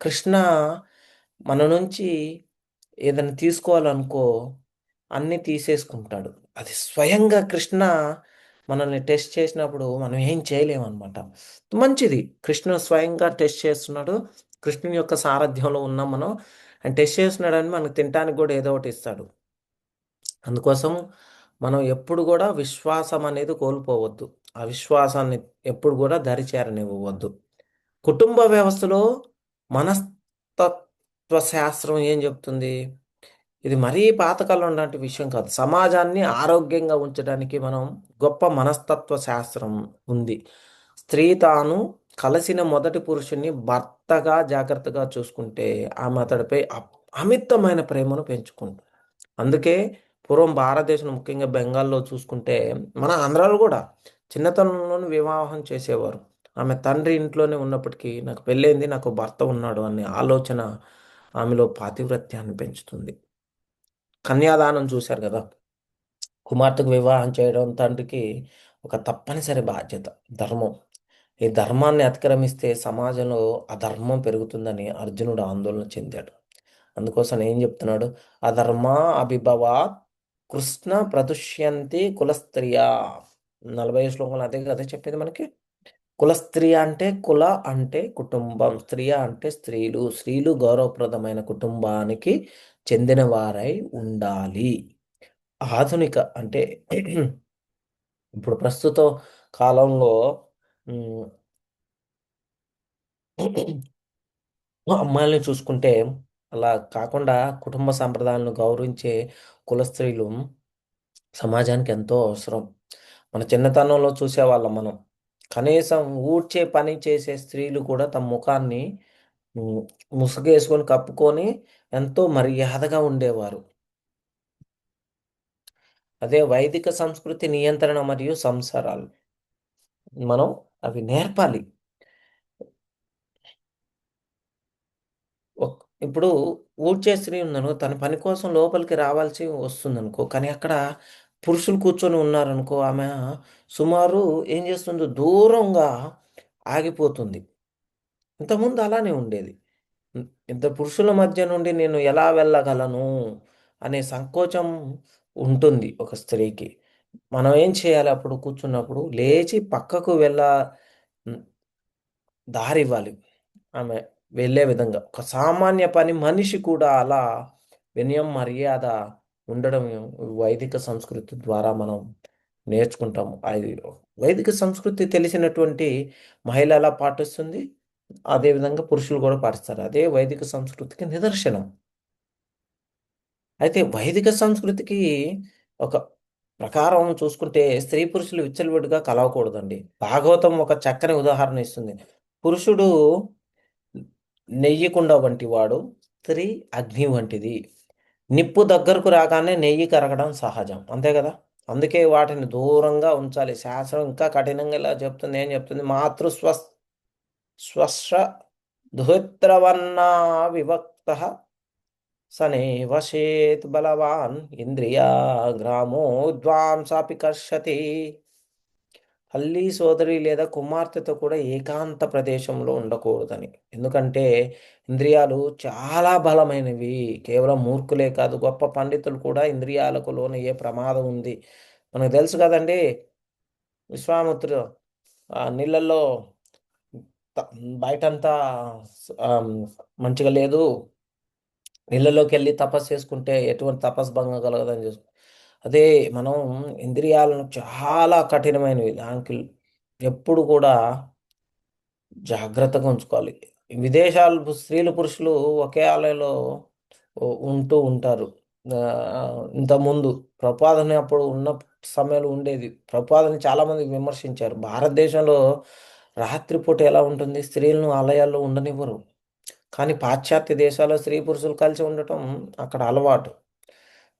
కృష్ణ మన నుంచి ఏదైనా తీసుకోవాలనుకో అన్నీ తీసేసుకుంటాడు. అది స్వయంగా కృష్ణ మనల్ని టెస్ట్ చేసినప్పుడు మనం ఏం చేయలేమన్నమాట. మంచిది, కృష్ణుడు స్వయంగా టెస్ట్ చేస్తున్నాడు. కృష్ణుని యొక్క సారథ్యంలో ఉన్నాం మనం. ఆయన టెస్ట్ చేస్తున్నాడని మనకు తినటానికి కూడా ఏదో ఒకటి ఇస్తాడు. అందుకోసం మనం ఎప్పుడు కూడా విశ్వాసం అనేది కోల్పోవద్దు. ఆ విశ్వాసాన్ని ఎప్పుడు కూడా దరిచేరనివ్వవద్దు. కుటుంబ వ్యవస్థలో మనస్తత్వ శాస్త్రం ఏం చెప్తుంది? ఇది మరీ పాతకాలం లాంటి విషయం కాదు. సమాజాన్ని ఆరోగ్యంగా ఉంచడానికి మనం గొప్ప మనస్తత్వ శాస్త్రం ఉంది. స్త్రీ తాను కలిసిన మొదటి పురుషుని భర్తగా జాగ్రత్తగా చూసుకుంటే ఆమె అతడిపై అమితమైన ప్రేమను పెంచుకుంటుంది. అందుకే పూర్వం భారతదేశం, ముఖ్యంగా బెంగాల్లో చూసుకుంటే మన ఆంధ్రాలో కూడా చిన్నతనంలోనే వివాహం చేసేవారు. ఆమె తండ్రి ఇంట్లోనే ఉన్నప్పటికీ నాకు పెళ్ళైంది, నాకు భర్త ఉన్నాడు అనే ఆలోచన ఆమెలో పాతివ్రత్యాన్ని పెంచుతుంది. కన్యాదానం చూశారు కదా, కుమార్తెకు వివాహం చేయడం తండ్రికి ఒక తప్పనిసరి బాధ్యత, ధర్మం. ఈ ధర్మాన్ని అతిక్రమిస్తే సమాజంలో అధర్మం పెరుగుతుందని అర్జునుడు ఆందోళన చెందాడు. అందుకోసం ఏం చెప్తున్నాడు? అధర్మ అభిభవాత్ కృష్ణ ప్రదుష్యంతి కులస్త్రియా. 40 శ్లోకంలో అదే కదా చెప్పేది మనకి. కులస్త్రియ అంటే కుల అంటే కుటుంబం, స్త్రియ అంటే స్త్రీలు. స్త్రీలు గౌరవప్రదమైన కుటుంబానికి చెందిన వారై ఉండాలి. ఆధునిక అంటే ఇప్పుడు ప్రస్తుత కాలంలో ఉమ్, అమ్మాయిల్ని చూసుకుంటే అలా కాకుండా కుటుంబ సాంప్రదాయాలను గౌరవించే కుల స్త్రీలు సమాజానికి ఎంతో అవసరం. మన చిన్నతనంలో చూసేవాళ్ళం మనం. కనీసం ఊడ్చే పని చేసే స్త్రీలు కూడా తమ ముఖాన్ని ఉమ్, ముసుగేసుకొని కప్పుకొని ఎంతో మర్యాదగా ఉండేవారు. అదే వైదిక సంస్కృతి నియంత్రణ మరియు సంసారాలు మనం అవి నేర్పాలి. ఇప్పుడు ఊడ్చే స్త్రీ ఉందనుకో, తన పని కోసం లోపలికి రావాల్సి వస్తుందనుకో, కానీ అక్కడ పురుషులు కూర్చొని ఉన్నారనుకో, ఆమె సుమారు ఏం చేస్తుందో దూరంగా ఆగిపోతుంది. ఇంతకుముందు అలానే ఉండేది. ఇద్దరు పురుషుల మధ్య నుండి నేను ఎలా వెళ్ళగలను అనే సంకోచం ఉంటుంది ఒక స్త్రీకి. మనం ఏం చేయాలి? అప్పుడు కూర్చున్నప్పుడు లేచి పక్కకు దారి ఇవ్వాలి. ఆమె వెళ్ళే విధంగా ఒక సామాన్య పని మనిషి కూడా అలా వినయం మర్యాద ఉండడం వైదిక సంస్కృతి ద్వారా మనం నేర్చుకుంటాము. అది వైదిక సంస్కృతి తెలిసినటువంటి మహిళ ఎలా పాటిస్తుంది, అదేవిధంగా పురుషులు కూడా పాటిస్తారు. అదే వైదిక సంస్కృతికి నిదర్శనం. అయితే వైదిక సంస్కృతికి ఒక ప్రకారం చూసుకుంటే స్త్రీ పురుషులు విచ్చలవిడిగా కలవకూడదండి. భాగవతం ఒక చక్కని ఉదాహరణ ఇస్తుంది. పురుషుడు నెయ్యి కుండ వంటి వాడు, స్త్రీ అగ్ని వంటిది. నిప్పు దగ్గరకు రాగానే నెయ్యి కరగడం సహజం, అంతే కదా. అందుకే వాటిని దూరంగా ఉంచాలి. శాస్త్రం ఇంకా కఠినంగా ఇలా చెప్తుంది. ఏం చెప్తుంది? స్వశ్ర ధృత్రవర్ణా విభక్త సనే వశేత్ బలవాన్ ఇంద్రియా గ్రామో విద్వాంసాపి కర్షతి. తల్లి సోదరి లేదా కుమార్తెతో కూడా ఏకాంత ప్రదేశంలో ఉండకూడదని. ఎందుకంటే ఇంద్రియాలు చాలా బలమైనవి. కేవలం మూర్ఖులే కాదు, గొప్ప పండితులు కూడా ఇంద్రియాలకు లోనయ్యే ప్రమాదం ఉంది. మనకు తెలుసు కదండి, విశ్వామిత్రుడు ఆ నీళ్ళల్లో బయటంతా ఆమ్, మంచిగా లేదు, నీళ్ళలోకి వెళ్ళి తపస్సు చేసుకుంటే ఎటువంటి తపస్సు భంగం కలగదని చూసు. అదే మనం ఇంద్రియాలను చాలా కఠినమైనవి, దానికి ఎప్పుడు కూడా జాగ్రత్తగా ఉంచుకోవాలి. విదేశాలు స్త్రీలు పురుషులు ఒకే ఆలయంలో ఉంటూ ఉంటారు. ఇంతకుముందు ప్రపాదని అప్పుడు ఉన్న సమయంలో ఉండేది. ప్రపాదని చాలామంది విమర్శించారు. భారతదేశంలో రాత్రిపూట ఎలా ఉంటుంది? స్త్రీలను ఆలయాల్లో ఉండనివ్వరు. కానీ పాశ్చాత్య దేశాల్లో స్త్రీ పురుషులు కలిసి ఉండటం అక్కడ అలవాటు.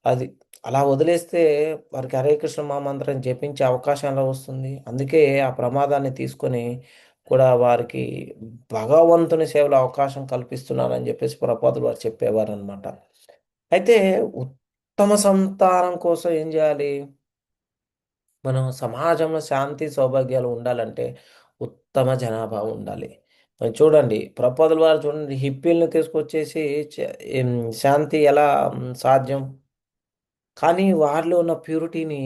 అది అలా వదిలేస్తే వారికి హరే కృష్ణ మహామంత్రం జపించే అవకాశం ఎలా వస్తుంది? అందుకే ఆ ప్రమాదాన్ని తీసుకొని కూడా వారికి భగవంతుని సేవలో అవకాశం కల్పిస్తున్నానని చెప్పేసి ప్రభుపాదులు వారు చెప్పేవారు అనమాట. అయితే ఉత్తమ సంతానం కోసం ఏం చేయాలి? మనం సమాజంలో శాంతి సౌభాగ్యాలు ఉండాలంటే ఉత్తమ జనాభా ఉండాలి. మరి చూడండి ప్రపోజల్ వారు చూడండి హిప్పీలను తీసుకొచ్చేసి ఏం శాంతి ఎలా సాధ్యం? కానీ వారిలో ఉన్న ప్యూరిటీని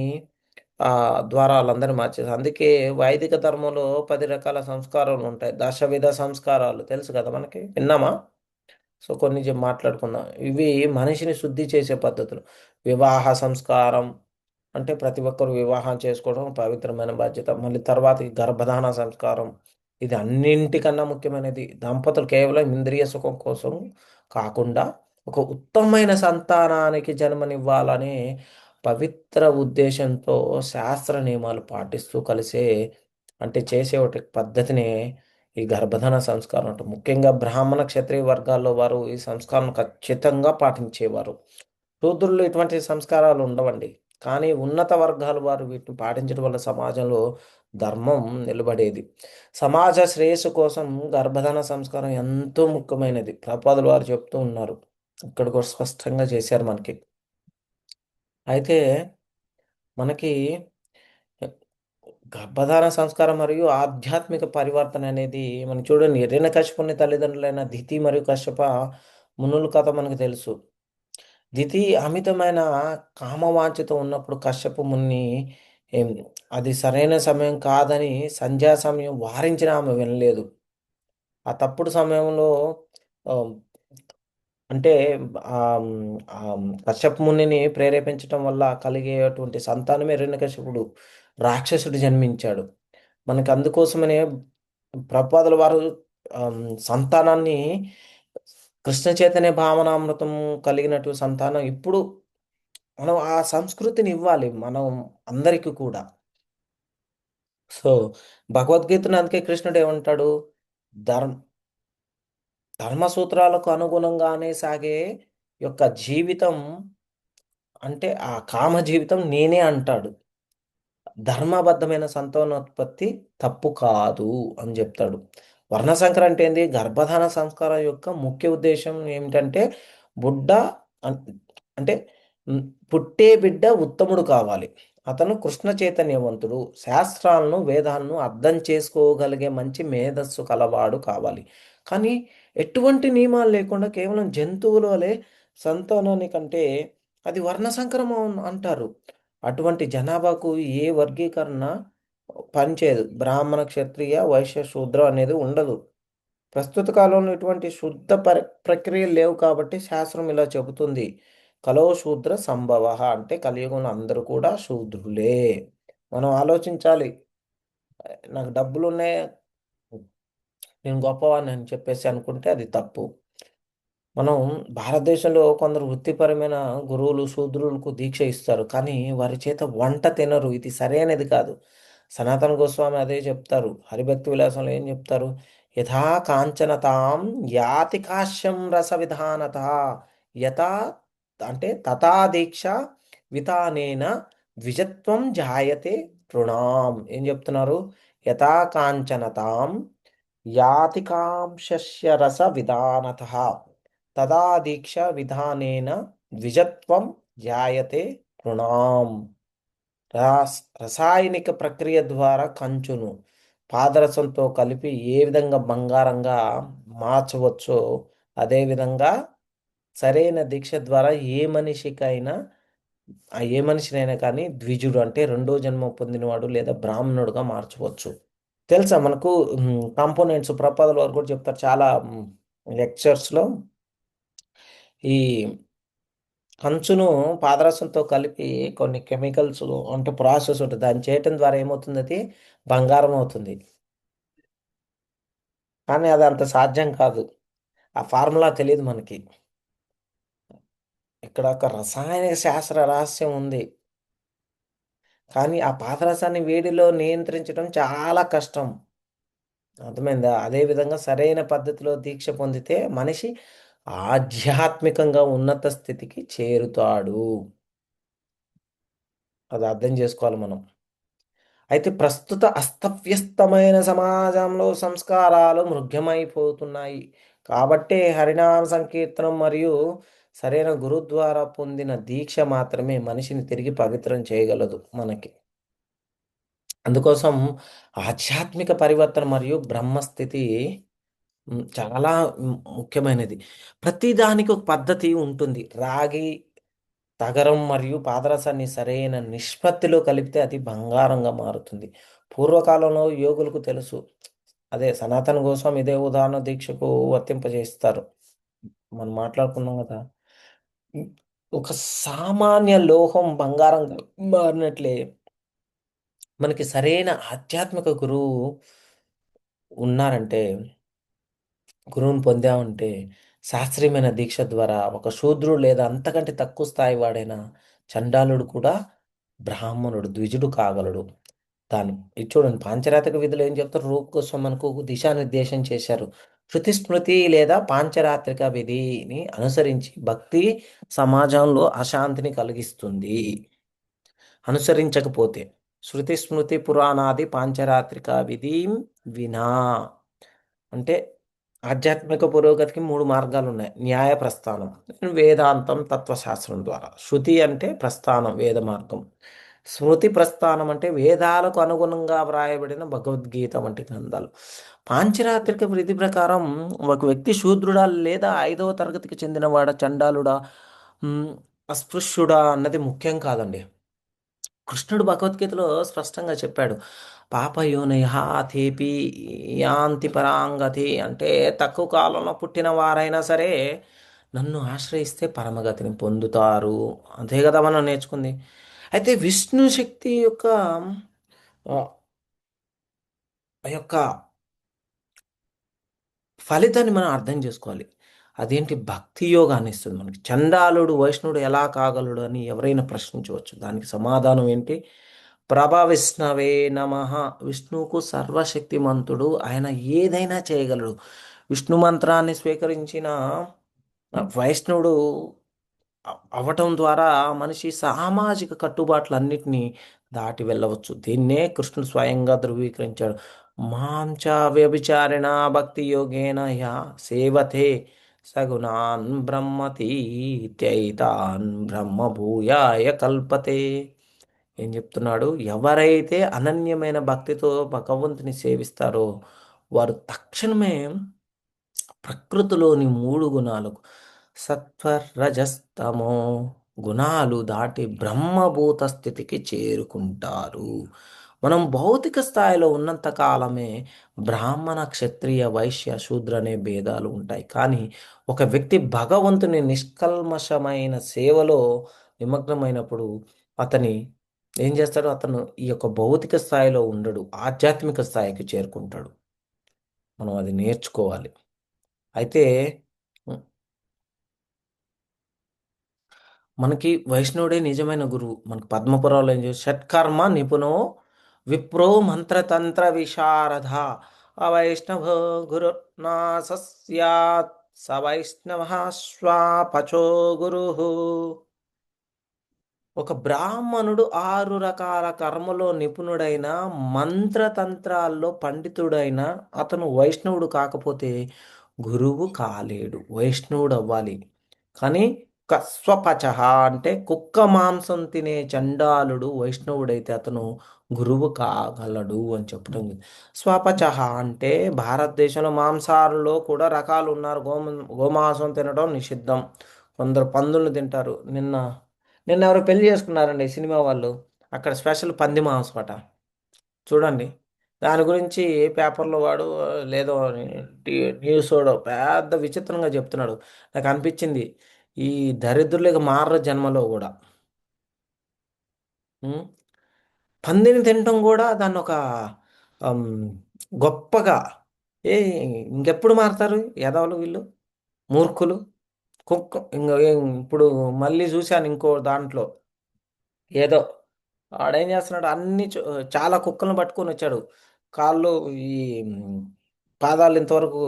ద్వారా వాళ్ళందరినీ మార్చేసి అందుకే వైదిక ధర్మంలో 10 రకాల సంస్కారాలు ఉంటాయి. దశవిధ సంస్కారాలు తెలుసు కదా మనకి, విన్నామా? సో కొన్ని మాట్లాడుకుందాం. ఇవి మనిషిని శుద్ధి చేసే పద్ధతులు. వివాహ సంస్కారం అంటే ప్రతి ఒక్కరు వివాహం చేసుకోవడం పవిత్రమైన బాధ్యత. మళ్ళీ తర్వాతకి గర్భధారణ సంస్కారం. ఇది అన్నింటికన్నా ముఖ్యమైనది. దంపతులు కేవలం ఇంద్రియ సుఖం కోసం కాకుండా ఒక ఉత్తమమైన సంతానానికి జన్మనివ్వాలనే పవిత్ర ఉద్దేశంతో శాస్త్ర నియమాలు పాటిస్తూ కలిసే అంటే చేసే ఒకటి పద్ధతిని ఈ గర్భధారణ సంస్కారం అంటారు. ముఖ్యంగా బ్రాహ్మణ క్షత్రియ వర్గాల్లో వారు ఈ సంస్కారం ఖచ్చితంగా పాటించేవారు. శూద్రుల్లో ఇటువంటి సంస్కారాలు ఉండవండి. కానీ ఉన్నత వర్గాల వారు వీటిని పాటించడం వల్ల సమాజంలో ధర్మం నిలబడేది. సమాజ శ్రేయస్సు కోసం గర్భధారణ సంస్కారం ఎంతో ముఖ్యమైనది. ప్రభుపాదులు వారు చెప్తూ ఉన్నారు. ఇక్కడ కూడా స్పష్టంగా చేశారు మనకి. అయితే మనకి గర్భధారణ సంస్కారం మరియు ఆధ్యాత్మిక పరివర్తన అనేది మనం చూడండి. హిరణ్యకశిపుని తల్లిదండ్రులైన దితి మరియు కశ్యప మునుల కథ మనకు తెలుసు. దితి అమితమైన కామవాంఛతో ఉన్నప్పుడు కశ్యప ముని ఏం అది సరైన సమయం కాదని సంధ్యా సమయం వారించినా ఆమె వినలేదు. ఆ తప్పుడు సమయంలో ఆహ్, అంటే కశ్యప మునిని ప్రేరేపించటం వల్ల కలిగేటువంటి సంతానమే హిరణ్యకశిపుడు రాక్షసుడు జన్మించాడు. మనకి అందుకోసమనే ప్రభుపాదుల వారు సంతానాన్ని కృష్ణ చైతన్య భావనామృతం కలిగినట్టు సంతానం ఇప్పుడు మనం ఆ సంస్కృతిని ఇవ్వాలి మనం అందరికీ కూడా. సో భగవద్గీతను అందుకే కృష్ణుడు ఏమంటాడు? ధర్మ ధర్మ సూత్రాలకు అనుగుణంగానే సాగే యొక్క జీవితం అంటే ఆ కామ జీవితం నేనే అంటాడు. ధర్మబద్ధమైన సంతానోత్పత్తి తప్పు కాదు అని చెప్తాడు. వర్ణ సంకరం అంటే ఏంది? గర్భధారణ సంస్కారం యొక్క ముఖ్య ఉద్దేశం ఏమిటంటే బుడ్డ అన్- అంటే పుట్టే బిడ్డ ఉత్తముడు కావాలి. అతను కృష్ణ చైతన్యవంతుడు, శాస్త్రాలను వేదాలను అర్థం చేసుకోగలిగే మంచి మేధస్సు కలవాడు కావాలి. కానీ ఎటువంటి నియమాలు లేకుండా కేవలం జంతువుల వలె సంతానానికంటే అది వర్ణ సంకరం అంటారు. అటువంటి జనాభాకు ఏ వర్గీకరణ పనిచేయదు. బ్రాహ్మణ, క్షత్రియ, వైశ్య, శూద్ర అనేది ఉండదు. ప్రస్తుత కాలంలో ఇటువంటి శుద్ధ ప్రక్రియలు లేవు కాబట్టి శాస్త్రం ఇలా చెబుతుంది. కలో శూద్ర సంభవ అంటే కలియుగంలో అందరూ కూడా శూద్రులే. మనం ఆలోచించాలి. నాకు డబ్బులు ఉన్నాయి, నేను గొప్పవాడిని అని చెప్పేసి అనుకుంటే అది తప్పు. మనం భారతదేశంలో కొందరు వృత్తిపరమైన గురువులు శూద్రులకు దీక్ష ఇస్తారు. కానీ వారి చేత వంట తినరు. ఇది సరైనది కాదు. సనాతన గోస్వామి అదే చెప్తారు. హరిభక్తి విలాసంలో ఏం చెప్తారు? యథా కాంచనతాం యాతి కాశ్యం రస విధానత యథా అంటే తథా దీక్ష విధానేన ద్విజత్వం జాయతే తృణాం. ఏం చెప్తున్నారు? యథా కాంచనతాం యాతి కాంశస్య రస విధానత తదా దీక్ష విధానేన ద్విజత్వం జాయతే తృణాం. రసాయనిక ప్రక్రియ ద్వారా కంచును పాదరసంతో కలిపి ఏ విధంగా బంగారంగా మార్చవచ్చో అదేవిధంగా సరైన దీక్ష ద్వారా ఏ మనిషినైనా కానీ ద్విజుడు అంటే రెండో జన్మ పొందినవాడు లేదా బ్రాహ్మణుడుగా మార్చవచ్చు. తెలుసా మనకు కాంపోనెంట్స్ ప్రపాదల వారు కూడా చెప్తారు చాలా లెక్చర్స్లో. ఈ కంచును పాదరసంతో కలిపి కొన్ని కెమికల్స్ అంటే ప్రాసెస్ ఉంటుంది. దాన్ని చేయటం ద్వారా ఏమవుతుంది? అది బంగారం అవుతుంది. కానీ అది అంత సాధ్యం కాదు. ఆ ఫార్ములా తెలియదు మనకి. ఇక్కడ ఒక రసాయనిక శాస్త్ర రహస్యం ఉంది. కానీ ఆ పాదరసాన్ని వేడిలో నియంత్రించడం చాలా కష్టం. అర్థమైందా? అదేవిధంగా సరైన పద్ధతిలో దీక్ష పొందితే మనిషి ఆధ్యాత్మికంగా ఉన్నత స్థితికి చేరుతాడు. అది అర్థం చేసుకోవాలి మనం. అయితే ప్రస్తుత అస్తవ్యస్తమైన సమాజంలో సంస్కారాలు మృగ్యమైపోతున్నాయి. కాబట్టే హరినామ సంకీర్తనం మరియు సరైన గురు ద్వారా పొందిన దీక్ష మాత్రమే మనిషిని తిరిగి పవిత్రం చేయగలదు మనకి. అందుకోసం ఆధ్యాత్మిక పరివర్తన మరియు బ్రహ్మస్థితి చాలా ముఖ్యమైనది. ప్రతిదానికి ఒక పద్ధతి ఉంటుంది. రాగి, తగరం మరియు పాదరసాన్ని సరైన నిష్పత్తిలో కలిపితే అది బంగారంగా మారుతుంది. పూర్వకాలంలో యోగులకు తెలుసు. అదే సనాతన గోస్వామి ఇదే ఉదాహరణ దీక్షకు వర్తింపజేస్తారు. మనం మాట్లాడుకున్నాం కదా. ఉమ్, ఒక సామాన్య లోహం బంగారంగా మారినట్లే మనకి సరైన ఆధ్యాత్మిక గురువు ఉన్నారంటే, గురువుని పొందామంటే శాస్త్రీయమైన దీక్ష ద్వారా ఒక శూద్రుడు లేదా అంతకంటే తక్కువ స్థాయి వాడైన చండాలుడు కూడా బ్రాహ్మణుడు ద్విజుడు కాగలడు. ఇది చూడండి, పాంచరాత్రిక విధులు ఏం చెప్తారు? రూప్ కోసం మనకు దిశానిర్దేశం చేశారు. శృతి స్మృతి లేదా పాంచరాత్రిక విధిని అనుసరించి భక్తి సమాజంలో అశాంతిని కలిగిస్తుంది. అనుసరించకపోతే శృతి స్మృతి పురాణాది పాంచరాత్రిక విధిం వినా అంటే ఆధ్యాత్మిక పురోగతికి 3 మార్గాలు ఉన్నాయి. న్యాయ ప్రస్థానం, వేదాంతం, తత్వశాస్త్రం ద్వారా. శృతి అంటే ప్రస్థానం, వేద మార్గం. స్మృతి ప్రస్థానం అంటే వేదాలకు అనుగుణంగా వ్రాయబడిన భగవద్గీత వంటి గ్రంథాలు. పాంచరాత్రిక విధి ప్రకారం ఒక వ్యక్తి శూద్రుడా లేదా 5వ తరగతికి చెందినవాడా, చండాలుడా, ఉమ్, అస్పృశ్యుడా అన్నది ముఖ్యం కాదండి. కృష్ణుడు భగవద్గీతలో స్పష్టంగా చెప్పాడు. పాపయోనయః తేపి యాంతి పరాంగతి అంటే తక్కువ కాలంలో పుట్టిన వారైనా సరే నన్ను ఆశ్రయిస్తే పరమగతిని పొందుతారు. అంతే కదా మనం నేర్చుకుంది. అయితే విష్ణు శక్తి యొక్క ఆ ఆ యొక్క ఫలితాన్ని మనం అర్థం చేసుకోవాలి. అదేంటి? భక్తి యోగాన్ని ఇస్తుంది మనకి. చండాలుడు వైష్ణవుడు ఎలా కాగలడు అని ఎవరైనా ప్రశ్నించవచ్చు. దానికి సమాధానం ఏంటి? ప్రభవిష్ణవే నమః. విష్ణువుకు సర్వశక్తిమంతుడు, ఆయన ఏదైనా చేయగలడు. విష్ణు మంత్రాన్ని స్వీకరించిన వైష్ణవుడు అవటం ద్వారా మనిషి సామాజిక కట్టుబాట్లన్నిటినీ దాటి వెళ్ళవచ్చు. దీన్నే కృష్ణుడు స్వయంగా ధృవీకరించాడు. మాంచ వ్యభిచారిణ భక్తి యోగేన యా సేవతే సగుణాన్ బ్రహ్మతీత్యైతాన్ బ్రహ్మభూయాయ కల్పతే. ఏం చెప్తున్నాడు? ఎవరైతే అనన్యమైన భక్తితో భగవంతుని సేవిస్తారో వారు తక్షణమే ప్రకృతిలోని 3 గుణాలు సత్వరజస్తమో గుణాలు దాటి బ్రహ్మభూత స్థితికి చేరుకుంటారు. మనం భౌతిక స్థాయిలో ఉన్నంత కాలమే బ్రాహ్మణ, క్షత్రియ, వైశ్య, శూద్ర అనే భేదాలు ఉంటాయి. కానీ ఒక వ్యక్తి భగవంతుని నిష్కల్మషమైన సేవలో నిమగ్నమైనప్పుడు అతని ఏం చేస్తాడు? అతను ఈ యొక్క భౌతిక స్థాయిలో ఉండడు, ఆధ్యాత్మిక స్థాయికి చేరుకుంటాడు. మనం అది నేర్చుకోవాలి. అయితే మనకి వైష్ణవుడే నిజమైన గురువు. మనకి పద్మపురాణంలో ఏం చేసి షట్కర్మ నిపుణో విప్రో మంత్రతంత్ర విశారద అవైష్ణవ గురు నా సస్యాత్ స వైష్ణవ స్వాపచో గురు. ఒక బ్రాహ్మణుడు 6 రకాల కర్మలో నిపుణుడైన, మంత్రతంత్రాల్లో పండితుడైన అతను వైష్ణవుడు కాకపోతే గురువు కాలేడు. వైష్ణవుడు అవ్వాలి. కానీ కస్వపచహ అంటే కుక్క మాంసం తినే చండాలుడు వైష్ణవుడైతే అతను గురువు కాగలడు అని చెప్పడం జరిగింది. స్వపచహ అంటే భారతదేశంలో మాంసాహారుల్లో కూడా రకాలు ఉన్నారు. గోమాంసం తినడం నిషిద్ధం. కొందరు పందులను తింటారు. నిన్న ఎవరో పెళ్లి చేసుకున్నారండి సినిమా వాళ్ళు. అక్కడ స్పెషల్ పంది మాంసం అట. చూడండి, దాని గురించి పేపర్లో వాడు లేదో న్యూస్ వాడు పెద్ద విచిత్రంగా చెప్తున్నాడు. నాకు అనిపించింది, ఈ దరిద్రులకు మారరు జన్మలో కూడా. ఉం? పందిని తినటం కూడా దాన్ని ఒక అమ్, గొప్పగా ఏ ఇంకెప్పుడు మారతారు ఎదవలు వీళ్ళు, మూర్ఖులు. ఇప్పుడు మళ్ళీ చూశాను ఇంకో దాంట్లో ఏదో ఆడేం చేస్తున్నాడు, చాలా కుక్కలను పట్టుకొని వచ్చాడు. కాళ్ళు, ఈ పాదాలు ఇంతవరకు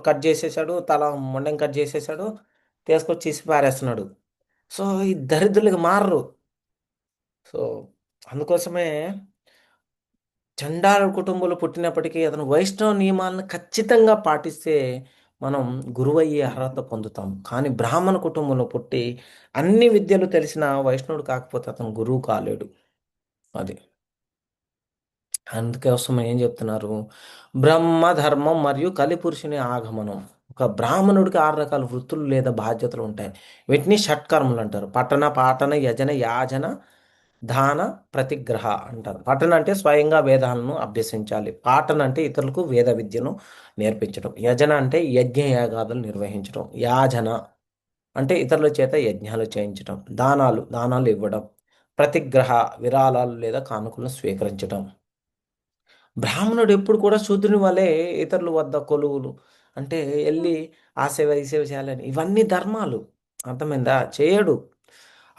కట్ చేసేసాడు, తల మొండెం కట్ చేసేసాడు, తీసుకొచ్చి ఇసి పారేస్తున్నాడు. సో ఈ దరిద్రులకి మారరు. సో అందుకోసమే చండాల కుటుంబంలో పుట్టినప్పటికీ అతను వైష్ణవ నియమాలను ఖచ్చితంగా పాటిస్తే మనం గురువయ్యే అర్హత పొందుతాం. కానీ బ్రాహ్మణ కుటుంబంలో పుట్టి అన్ని విద్యలు తెలిసిన వైష్ణవుడు కాకపోతే అతను గురువు కాలేడు. అది అందుకోసం ఏం చెప్తున్నారు? బ్రహ్మ ధర్మం మరియు కలిపురుషుని ఆగమనం. ఒక బ్రాహ్మణుడికి 6 రకాల వృత్తులు లేదా బాధ్యతలు ఉంటాయి. వీటిని షట్కర్మలు అంటారు. పఠన, పాఠన, యజన, యాజన, దాన, ప్రతిగ్రహ అంటారు. పఠన అంటే స్వయంగా వేదాలను అభ్యసించాలి. పాఠన అంటే ఇతరులకు వేద విద్యను నేర్పించడం. యజన అంటే యజ్ఞ యాగాదులు నిర్వహించడం. యాజన అంటే ఇతరుల చేత యజ్ఞాలు చేయించడం. దానాలు ఇవ్వడం. ప్రతిగ్రహ విరాళాలు లేదా కానుకలను స్వీకరించడం. బ్రాహ్మణుడు ఎప్పుడు కూడా శూద్రుని వలె ఇతరుల వద్ద కొలువులు అంటే వెళ్ళి ఆ సేవ ఈ సేవ చేయాలని ఇవన్నీ ధర్మాలు. అర్థమైందా? చేయడు.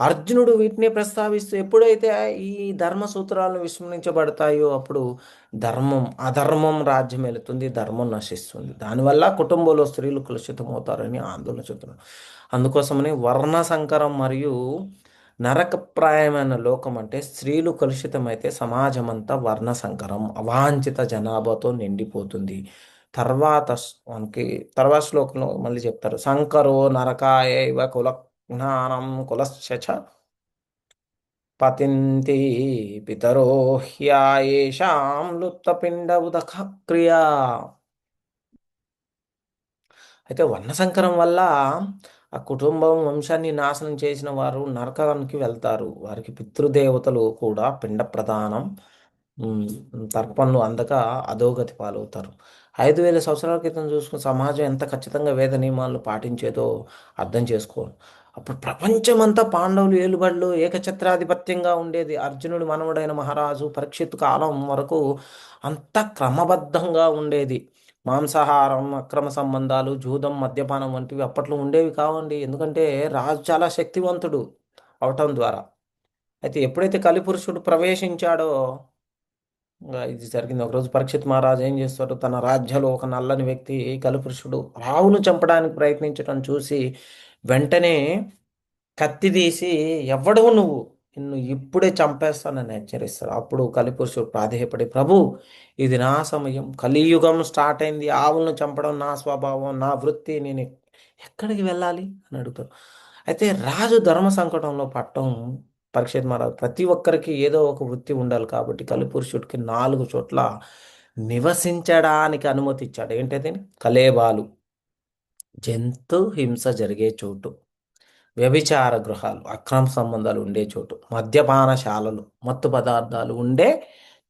అర్జునుడు వీటిని ప్రస్తావిస్తూ ఎప్పుడైతే ఈ ధర్మ సూత్రాలను విస్మరించబడతాయో అప్పుడు అధర్మం రాజ్యం వెళుతుంది, ధర్మం నశిస్తుంది. దానివల్ల కుటుంబంలో స్త్రీలు కలుషితమవుతారని ఆందోళన చెందుతున్నారు. అందుకోసమని వర్ణ సంకరం మరియు నరకప్రాయమైన లోకం అంటే స్త్రీలు కలుషితమైతే సమాజమంతా వర్ణ సంకరం అవాంఛిత జనాభాతో నిండిపోతుంది. మనకి తర్వాత శ్లోకంలో మళ్ళీ చెప్తారు, సంకరో నరకాయ ఇవ కుల జ్ఞానం కులశ్చ పతింతి పితరో హ్యాయేషాం లుప్తపిండ ఉదక క్రియా. అయితే వర్ణసంకరం వల్ల ఆ కుటుంబం వంశాన్ని నాశనం చేసిన వారు నరకానికి వెళ్తారు. వారికి పితృదేవతలు కూడా పిండ ప్రదానం ఉమ్, తర్పణలు అందక అధోగతి పాలవుతారు. 5,000 సంవత్సరాల క్రితం చూసుకున్న సమాజం ఎంత ఖచ్చితంగా వేద నియమాలను పాటించేదో అర్థం చేసుకోవాలి. అప్పుడు ప్రపంచమంతా పాండవులు ఏలుబడిలో ఏకఛత్రాధిపత్యంగా ఉండేది. అర్జునుడి మనవడైన మహారాజు పరీక్షిత్ కాలం వరకు అంత క్రమబద్ధంగా ఉండేది. మాంసాహారం, అక్రమ సంబంధాలు, జూదం, మద్యపానం వంటివి అప్పట్లో ఉండేవి కావండి. ఎందుకంటే రాజు చాలా శక్తివంతుడు అవటం ద్వారా. అయితే ఎప్పుడైతే కలిపురుషుడు ప్రవేశించాడో ఇంకా ఇది జరిగింది. ఒకరోజు పరీక్షిత్ మహారాజు ఏం చేస్తాడు, తన రాజ్యంలో ఒక నల్లని వ్యక్తి కలిపురుషుడు రావును చంపడానికి ప్రయత్నించడం చూసి వెంటనే కత్తి తీసి ఎవడవు నువ్వు, నిన్ను ఇప్పుడే చంపేస్తానని హెచ్చరిస్తాడు. అప్పుడు కలిపురుషుడు ప్రాధేయపడి, ప్రభు ఇది నా సమయం, కలియుగం స్టార్ట్ అయింది, ఆవులను చంపడం నా స్వభావం, నా వృత్తి, నేను ఎక్కడికి వెళ్ళాలి అని అడుగుతాడు. అయితే రాజు ధర్మ సంకటంలో పట్టం పరీక్షిత్ మహారాజు ప్రతి ఒక్కరికి ఏదో ఒక వృత్తి ఉండాలి కాబట్టి కలిపురుషుడికి 4 చోట్ల నివసించడానికి అనుమతి ఇచ్చాడు. ఏంటది? కలేబాలు, జంతు హింస జరిగే చోటు, వ్యభిచార గృహాలు, అక్రమ సంబంధాలు ఉండే చోటు, మద్యపానశాలలు, మత్తు పదార్థాలు ఉండే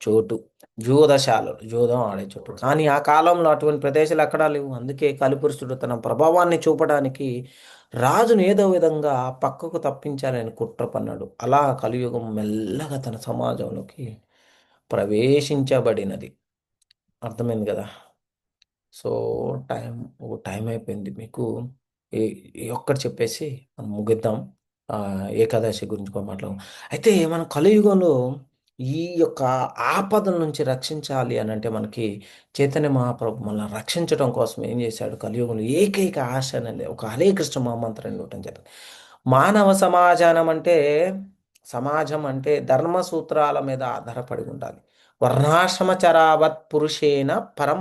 చోటు, జూదశాలలు, జూదం ఆడే చోటు. కానీ ఆ కాలంలో అటువంటి ప్రదేశాలు ఎక్కడా లేవు. అందుకే కలిపురుషుడు తన ప్రభావాన్ని చూపడానికి రాజును ఏదో విధంగా పక్కకు తప్పించాలని కుట్ర పన్నాడు. అలా కలియుగం మెల్లగా తన సమాజంలోకి ప్రవేశించబడినది. అర్థమైంది కదా? సో టైం అయిపోయింది. మీకు ఈ ఈ ఒక్కటి చెప్పేసి మనం ముగిద్దాం. ఏకాదశి గురించి కూడా మాట్లాడదాం. అయితే మనం కలియుగంలో ఈ యొక్క ఆపదల నుంచి రక్షించాలి అని అంటే మనకి చైతన్య మహాప్రభు మనల్ని రక్షించడం కోసం ఏం చేశాడు? కలియుగంలో ఏకైక ఆశ అనేది ఒక హరే కృష్ణ మహామంత్రం ఇవ్వటం జరిగింది. మానవ సమాజం అంటే ధర్మ సూత్రాల మీద ఆధారపడి ఉండాలి. వర్ణాశ్రమ చరావత్ పురుషేణ పరం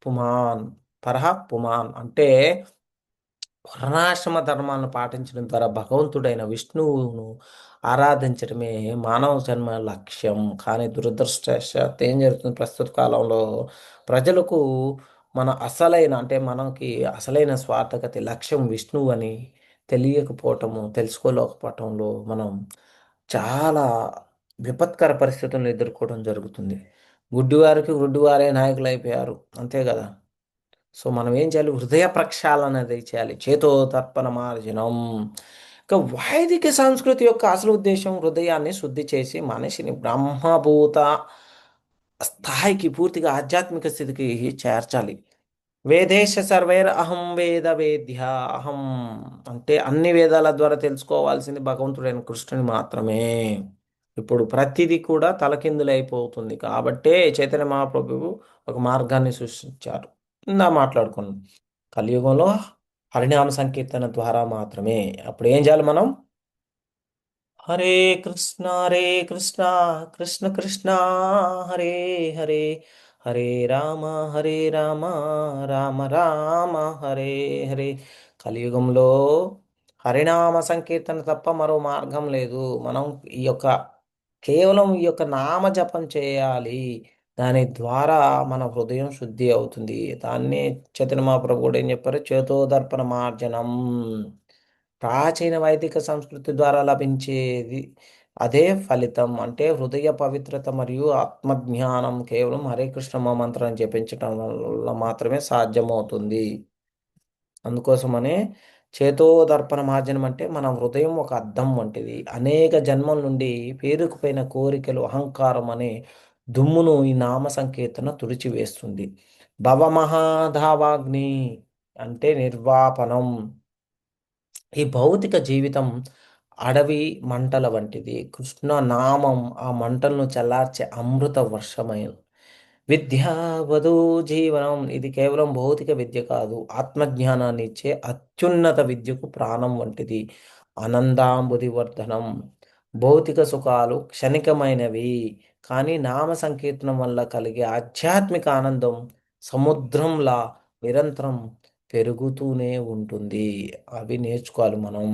పుమాన్ పరహ పుమాన్ అంటే వర్ణాశ్రమ ధర్మాలను పాటించడం ద్వారా భగవంతుడైన విష్ణువును ఆరాధించడమే మానవ జన్మ లక్ష్యం. కానీ దురదృష్టవశాత్తు ఏం జరుగుతుంది ప్రస్తుత కాలంలో ప్రజలకు మనకి అసలైన స్వార్థకత లక్ష్యం విష్ణువు అని తెలుసుకోలేకపోవటంలో మనం చాలా విపత్కర పరిస్థితులను ఎదుర్కోవడం జరుగుతుంది. గుడ్డివారే నాయకులు అయిపోయారు. అంతే కదా? సో మనం ఏం చేయాలి? హృదయ ప్రక్షాళన అనేది చేయాలి. చేతో తర్పణ మార్జనం. ఇక వైదిక సంస్కృతి యొక్క అసలు ఉద్దేశం హృదయాన్ని శుద్ధి చేసి మనిషిని బ్రహ్మభూత స్థాయికి పూర్తిగా ఆధ్యాత్మిక స్థితికి చేర్చాలి. వేదేశ సర్వైర్ అహం వేద వేద్య. అహం అంటే అన్ని వేదాల ద్వారా తెలుసుకోవాల్సింది భగవంతుడైన కృష్ణుని మాత్రమే. ఇప్పుడు ప్రతిదీ కూడా తలకిందులైపోతుంది కాబట్టే చైతన్య మహాప్రభువు ఒక మార్గాన్ని సృష్టించారు. మాట్లాడుకున్నాం కలియుగంలో హరినామ సంకీర్తన ద్వారా మాత్రమే. అప్పుడు ఏం చేయాలి మనం? హరే కృష్ణ కృష్ణ కృష్ణ హరే హరే, హరే రామ రామ రామ హరే హరే. కలియుగంలో హరినామ సంకీర్తన తప్ప మరో మార్గం లేదు. మనం ఈ యొక్క కేవలం ఈ యొక్క నామ జపం చేయాలి. దాని ద్వారా మన హృదయం శుద్ధి అవుతుంది. దాన్నే చైతన్య మహాప్రభు కూడా ఏం చెప్పారు? చేతోదర్పణ మార్జనం. ప్రాచీన వైదిక సంస్కృతి ద్వారా లభించేది అదే ఫలితం. అంటే హృదయ పవిత్రత మరియు ఆత్మజ్ఞానం కేవలం హరే కృష్ణ మంత్రం జపించటం వల్ల మాత్రమే సాధ్యమవుతుంది. అందుకోసమనే చేతోదర్పణ మార్జనం అంటే మన హృదయం ఒక అద్దం వంటిది. అనేక జన్మల నుండి పేరుకుపోయిన కోరికలు, అహంకారం అనే దుమ్మును ఈ నామ సంకీర్తన తుడిచివేస్తుంది. భవమహాధావాగ్ని అంటే నిర్వాపనం. ఈ భౌతిక జీవితం అడవి మంటల వంటిది. కృష్ణ నామం ఆ మంటలను చల్లార్చే అమృత వర్షమై విద్యా వధూ జీవనం. ఇది కేవలం భౌతిక విద్య కాదు, ఆత్మజ్ఞానాన్ని ఇచ్చే అత్యున్నత విద్యకు ప్రాణం వంటిది. ఆనందాంబుధివర్ధనం. భౌతిక సుఖాలు క్షణికమైనవి, కానీ నామ సంకీర్తనం వల్ల కలిగే ఆధ్యాత్మిక ఆనందం సముద్రంలా నిరంతరం పెరుగుతూనే ఉంటుంది. అవి నేర్చుకోవాలి మనం.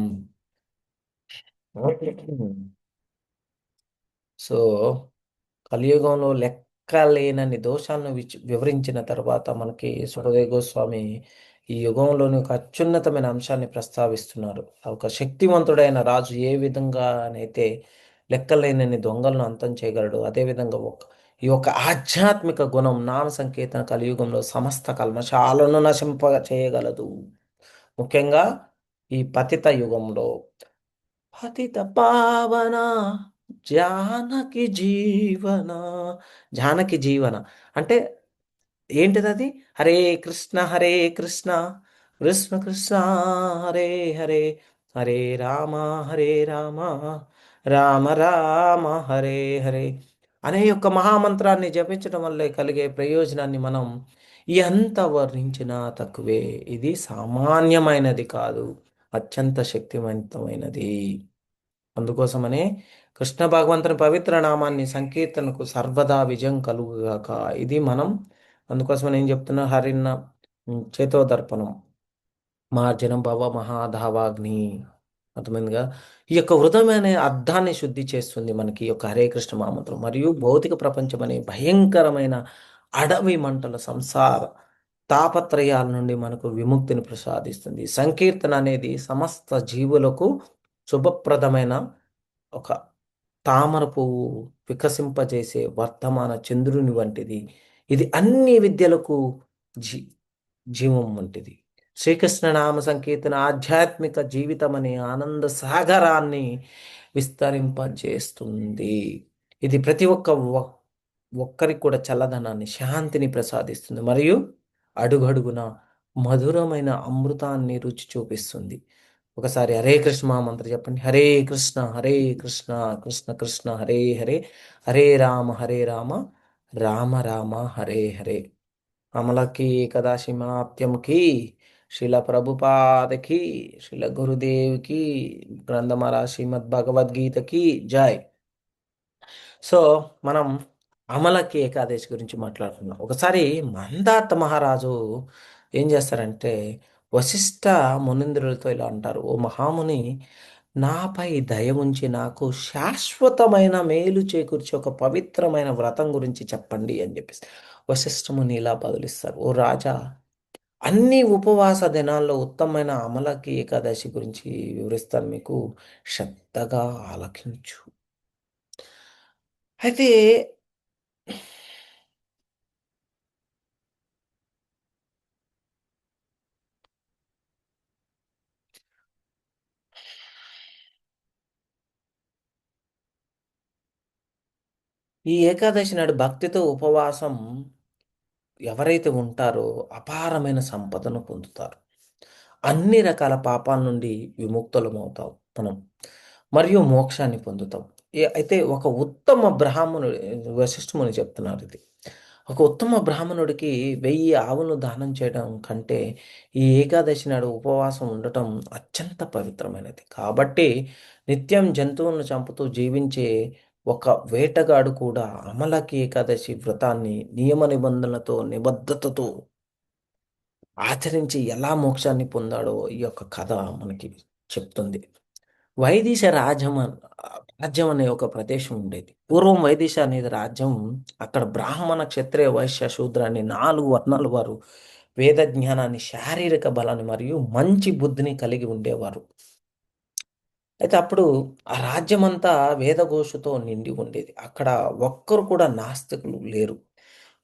సో కలియుగంలో లెక్కలేనన్ని దోషాలను వివరించిన తర్వాత మనకి సుఖదేవ్ గోస్వామి ఈ యుగంలోని ఒక అత్యున్నతమైన అంశాన్ని ప్రస్తావిస్తున్నారు. ఒక శక్తివంతుడైన రాజు ఏ విధంగానైతే లెక్కలేనన్ని దొంగలను అంతం చేయగలడు, అదేవిధంగా ఈ యొక్క ఆధ్యాత్మిక గుణం నామ సంకీర్తన కలియుగంలో సమస్త కల్మషాలను నశింప చేయగలదు. ముఖ్యంగా ఈ పతిత యుగంలో పతిత పావన జానకి జీవన. జానకి జీవన అంటే ఏంటిది అది? హరే కృష్ణ హరే కృష్ణ కృష్ణ కృష్ణ హరే హరే, హరే రామ హరే రామ రామ రామ హరే హరే అనే యొక్క మహామంత్రాన్ని జపించడం వల్ల కలిగే ప్రయోజనాన్ని మనం ఎంత వర్ణించినా తక్కువే. ఇది సామాన్యమైనది కాదు, అత్యంత శక్తివంతమైనది. అందుకోసమనే కృష్ణ భగవంతుని పవిత్ర నామాన్ని సంకీర్తనకు సర్వదా విజయం కలుగుగాక. ఇది మనం అందుకోసమని ఏం చెప్తున్నా? హరిన్న చేతోదర్పణం మార్జనం భవ మహాధావాగ్ని. అర్థమైందిగా? ఈ యొక్క హృదయం అనే అర్థాన్ని శుద్ధి చేస్తుంది మనకి ఈ యొక్క హరే కృష్ణ మహామంత్రం. మరియు భౌతిక ప్రపంచం అనే భయంకరమైన అడవి మంటల సంసార తాపత్రయాల నుండి మనకు విముక్తిని ప్రసాదిస్తుంది. సంకీర్తన అనేది సమస్త జీవులకు శుభప్రదమైన ఒక తామర పువ్వు వికసింపజేసే వర్ధమాన చంద్రుని వంటిది. ఇది అన్ని విద్యలకు జీ జీవం వంటిది. శ్రీకృష్ణ నామ సంకీర్తన ఆధ్యాత్మిక జీవితం అనే ఆనంద సాగరాన్ని విస్తరింపజేస్తుంది. ఇది ప్రతి ఒక్కరికి కూడా చల్లదనాన్ని, శాంతిని ప్రసాదిస్తుంది మరియు అడుగడుగున మధురమైన అమృతాన్ని రుచి చూపిస్తుంది. ఒకసారి హరే కృష్ణ మంత్రం చెప్పండి. హరే కృష్ణ కృష్ణ కృష్ణ హరే హరే, హరే రామ రామ రామ హరే హరే. అమలకి ఏకదాశి మాత్యంకి, శిల ప్రభుపాదకి, శిల గురుదేవ్కి, గ్రంథమాల శ్రీమద్ భగవద్గీతకి జై. సో మనం అమలకి ఏకాదశి గురించి మాట్లాడుతున్నాం. ఒకసారి మందాత మహారాజు ఏం చేస్తారంటే వశిష్ఠ మునీంద్రులతో ఇలా అంటారు: ఓ మహాముని, నాపై దయ ఉంచి నాకు శాశ్వతమైన మేలు చేకూర్చే ఒక పవిత్రమైన వ్రతం గురించి చెప్పండి అని చెప్పేసి వశిష్ఠ ముని ఇలా బదులిస్తారు: ఓ రాజా, అన్ని ఉపవాస దినాల్లో ఉత్తమమైన అమలకి ఏకాదశి గురించి వివరిస్తాను, మీకు శ్రద్ధగా ఆలకించు. అయితే ఈ ఏకాదశి నాడు భక్తితో ఉపవాసం ఎవరైతే ఉంటారో అపారమైన సంపదను పొందుతారు. అన్ని రకాల పాపాల నుండి విముక్తులమవుతాం మనం, మరియు మోక్షాన్ని పొందుతాం. అయితే ఒక ఉత్తమ బ్రాహ్మణుడు, వశిష్ఠముని చెప్తున్నారు ఇది, ఒక ఉత్తమ బ్రాహ్మణుడికి 1000 ఆవులను దానం చేయడం కంటే ఈ ఏకాదశి నాడు ఉపవాసం ఉండటం అత్యంత పవిత్రమైనది. కాబట్టి నిత్యం జంతువులను చంపుతూ జీవించే ఒక వేటగాడు కూడా అమలకి ఏకాదశి వ్రతాన్ని నియమ నిబంధనలతో నిబద్ధతతో ఆచరించి ఎలా మోక్షాన్ని పొందాడో ఈ యొక్క కథ మనకి చెప్తుంది. వైదిశ రాజ్యం అనే ఒక ప్రదేశం ఉండేది. పూర్వం వైదిశ అనేది రాజ్యం. అక్కడ బ్రాహ్మణ, క్షత్రియ, వైశ్య, శూద్ర అనే 4 వర్ణాల వారు వేద జ్ఞానాన్ని, శారీరక బలాన్ని మరియు మంచి బుద్ధిని కలిగి ఉండేవారు. అయితే అప్పుడు ఆ రాజ్యమంతా వేదఘోషతో నిండి ఉండేది. అక్కడ ఒక్కరు కూడా నాస్తికులు లేరు.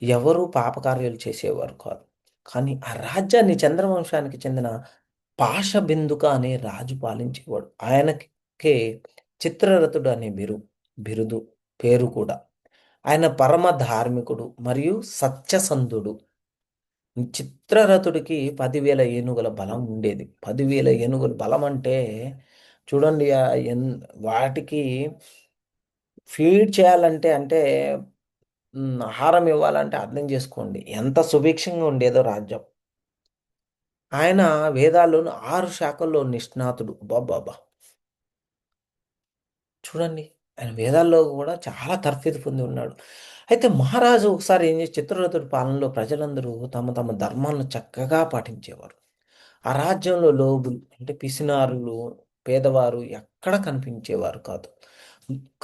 ఎవరు పాపకార్యాలు చేసేవారు కాదు. కానీ ఆ రాజ్యాన్ని చంద్రవంశానికి చెందిన పాశబిందుక అనే రాజు పాలించేవాడు. ఆయనకే చిత్రరథుడు అనే బిరుదు పేరు కూడా. ఆయన పరమ ధార్మికుడు మరియు సత్యసంధుడు. చిత్రరథుడికి 10,000 ఏనుగుల బలం ఉండేది. 10,000 ఏనుగుల బలం అంటే చూడండి, వాటికి ఫీడ్ చేయాలంటే ఆహారం ఇవ్వాలంటే అర్థం చేసుకోండి ఎంత సుభిక్షంగా ఉండేదో రాజ్యం. ఆయన వేదాల్లోని 6 శాఖల్లో నిష్ణాతుడు. బాబా చూడండి, ఆయన వేదాల్లో కూడా చాలా తర్ఫీదు పొంది ఉన్నాడు. అయితే మహారాజు ఒకసారి ఏం చేసి, చిత్రరథుడి పాలనలో ప్రజలందరూ తమ తమ ధర్మాలను చక్కగా పాటించేవారు. ఆ రాజ్యంలో లోబులు అంటే పిసినారులు, పేదవారు ఎక్కడ కనిపించేవారు కాదు.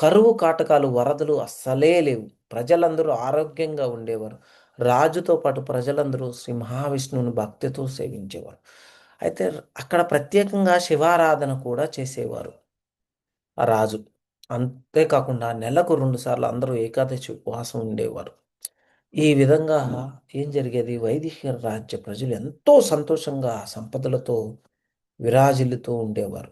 కరువు కాటకాలు, వరదలు అస్సలే లేవు. ప్రజలందరూ ఆరోగ్యంగా ఉండేవారు. రాజుతో పాటు ప్రజలందరూ శ్రీ మహావిష్ణువుని భక్తితో సేవించేవారు. అయితే అక్కడ ప్రత్యేకంగా శివారాధన కూడా చేసేవారు ఆ రాజు. అంతేకాకుండా నెలకు 2 సార్లు అందరూ ఏకాదశి ఉపవాసం ఉండేవారు. ఈ విధంగా ఏం జరిగేది, వైదిక రాజ్య ప్రజలు ఎంతో సంతోషంగా సంపదలతో విరాజిల్లుతూ ఉండేవారు.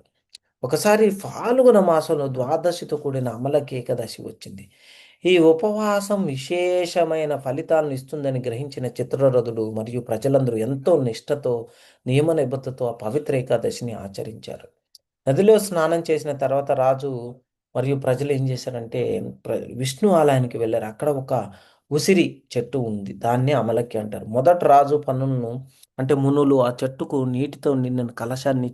ఒకసారి ఫాల్గుణ మాసంలో ద్వాదశితో కూడిన అమలకి ఏకాదశి వచ్చింది. ఈ ఉపవాసం విశేషమైన ఫలితాలను ఇస్తుందని గ్రహించిన చిత్రరథుడు మరియు ప్రజలందరూ ఎంతో నిష్ఠతో, నియమ నిబద్ధతతో ఆ పవిత్ర ఏకాదశిని ఆచరించారు. నదిలో స్నానం చేసిన తర్వాత రాజు మరియు ప్రజలు ఏం చేశారంటే విష్ణు ఆలయానికి వెళ్ళారు. అక్కడ ఒక ఉసిరి చెట్టు ఉంది. దాన్నే అమలకి అంటారు. మొదట రాజు పన్నులను అంటే మునులు ఆ చెట్టుకు నీటితో నిండిన కలశాన్ని,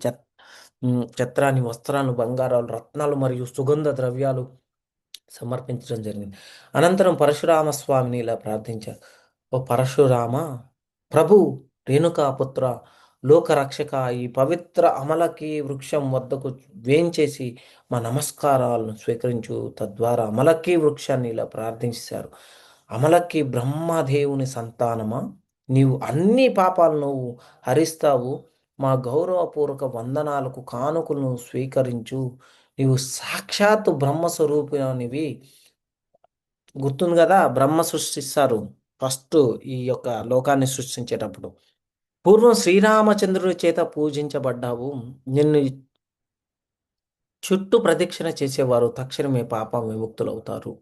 ఛత్రాన్ని, వస్త్రాలు, బంగారాలు, రత్నాలు మరియు సుగంధ ద్రవ్యాలు సమర్పించడం జరిగింది. అనంతరం పరశురామ స్వామిని ఇలా ప్రార్థించారు. ఓ పరశురామ ప్రభు, రేణుకాపుత్ర, లోకరక్షక, ఈ పవిత్ర అమలకి వృక్షం వద్దకు వేంచేసి మా నమస్కారాలను స్వీకరించు. తద్వారా అమలకి వృక్షాన్ని ఇలా ప్రార్థించారు. అమలకి బ్రహ్మదేవుని సంతానమా, నీవు అన్ని పాపాలను హరిస్తావు. మా గౌరవపూర్వక వందనాలకు కానుకలను స్వీకరించు. నీవు సాక్షాత్తు బ్రహ్మస్వరూపినివి. గుర్తుంది కదా, బ్రహ్మ సృష్టిస్తారు ఫస్ట్ ఈ యొక్క లోకాన్ని సృష్టించేటప్పుడు. పూర్వం శ్రీరామచంద్రుడి చేత పూజించబడ్డావు. నిన్ను చుట్టూ ప్రదక్షిణ చేసేవారు తక్షణమే పాప విముక్తులవుతారు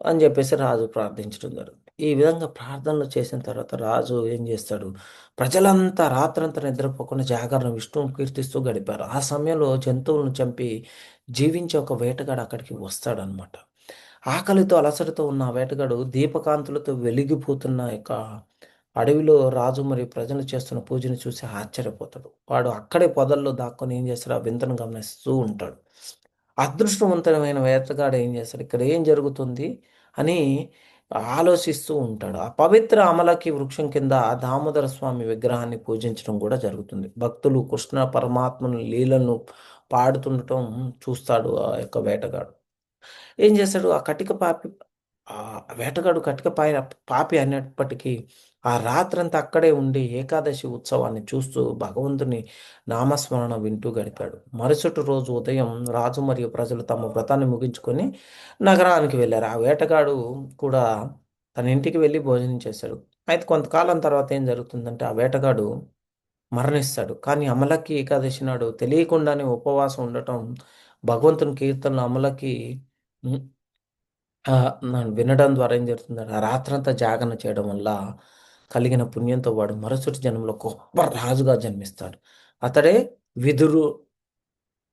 అని చెప్పేసి రాజు ప్రార్థించడం జరుగుతుంది. ఈ విధంగా ప్రార్థనలు చేసిన తర్వాత రాజు ఏం చేస్తాడు, ప్రజలంతా రాత్రంతా నిద్రపోకుండా జాగరణ విష్ణువుని కీర్తిస్తూ గడిపారు. ఆ సమయంలో జంతువులను చంపి జీవించే ఒక వేటగాడు అక్కడికి వస్తాడనమాట. ఆకలితో అలసటతో ఉన్న ఆ వేటగాడు దీపకాంతులతో వెలిగిపోతున్న యొక్క అడవిలో రాజు మరియు ప్రజలు చేస్తున్న పూజను చూసి ఆశ్చర్యపోతాడు. వాడు అక్కడే పొదల్లో దాక్కొని ఏం చేస్తాడు, ఆ వింతను గమనిస్తూ ఉంటాడు. అదృష్టవంతమైన వేటగాడు ఏం చేస్తాడు, ఇక్కడ ఏం జరుగుతుంది అని ఆలోచిస్తూ ఉంటాడు. ఆ పవిత్ర అమలకి వృక్షం కింద దామోదర స్వామి విగ్రహాన్ని పూజించడం కూడా జరుగుతుంది. భక్తులు కృష్ణ పరమాత్మను లీలను పాడుతుండటం చూస్తాడు ఆ యొక్క వేటగాడు. ఏం చేస్తాడు, ఆ వేటగాడు పాపి అనేప్పటికీ ఆ రాత్రంతా అక్కడే ఉండి ఏకాదశి ఉత్సవాన్ని చూస్తూ భగవంతుని నామస్మరణ వింటూ గడిపాడు. మరుసటి రోజు ఉదయం రాజు మరియు ప్రజలు తమ వ్రతాన్ని ముగించుకొని నగరానికి వెళ్ళారు. ఆ వేటగాడు కూడా తన ఇంటికి వెళ్ళి భోజనం చేశాడు. అయితే కొంతకాలం తర్వాత ఏం జరుగుతుందంటే ఆ వేటగాడు మరణిస్తాడు. కానీ అమలకి ఏకాదశి నాడు తెలియకుండానే ఉపవాసం ఉండటం, భగవంతుని కీర్తనలు అమలకి వినడం ద్వారా ఏం జరుగుతుందంటే ఆ రాత్రంతా జాగరణ చేయడం వల్ల కలిగిన పుణ్యంతో వాడు మరుసటి జన్మలో గొప్ప రాజుగా జన్మిస్తాడు. అతడే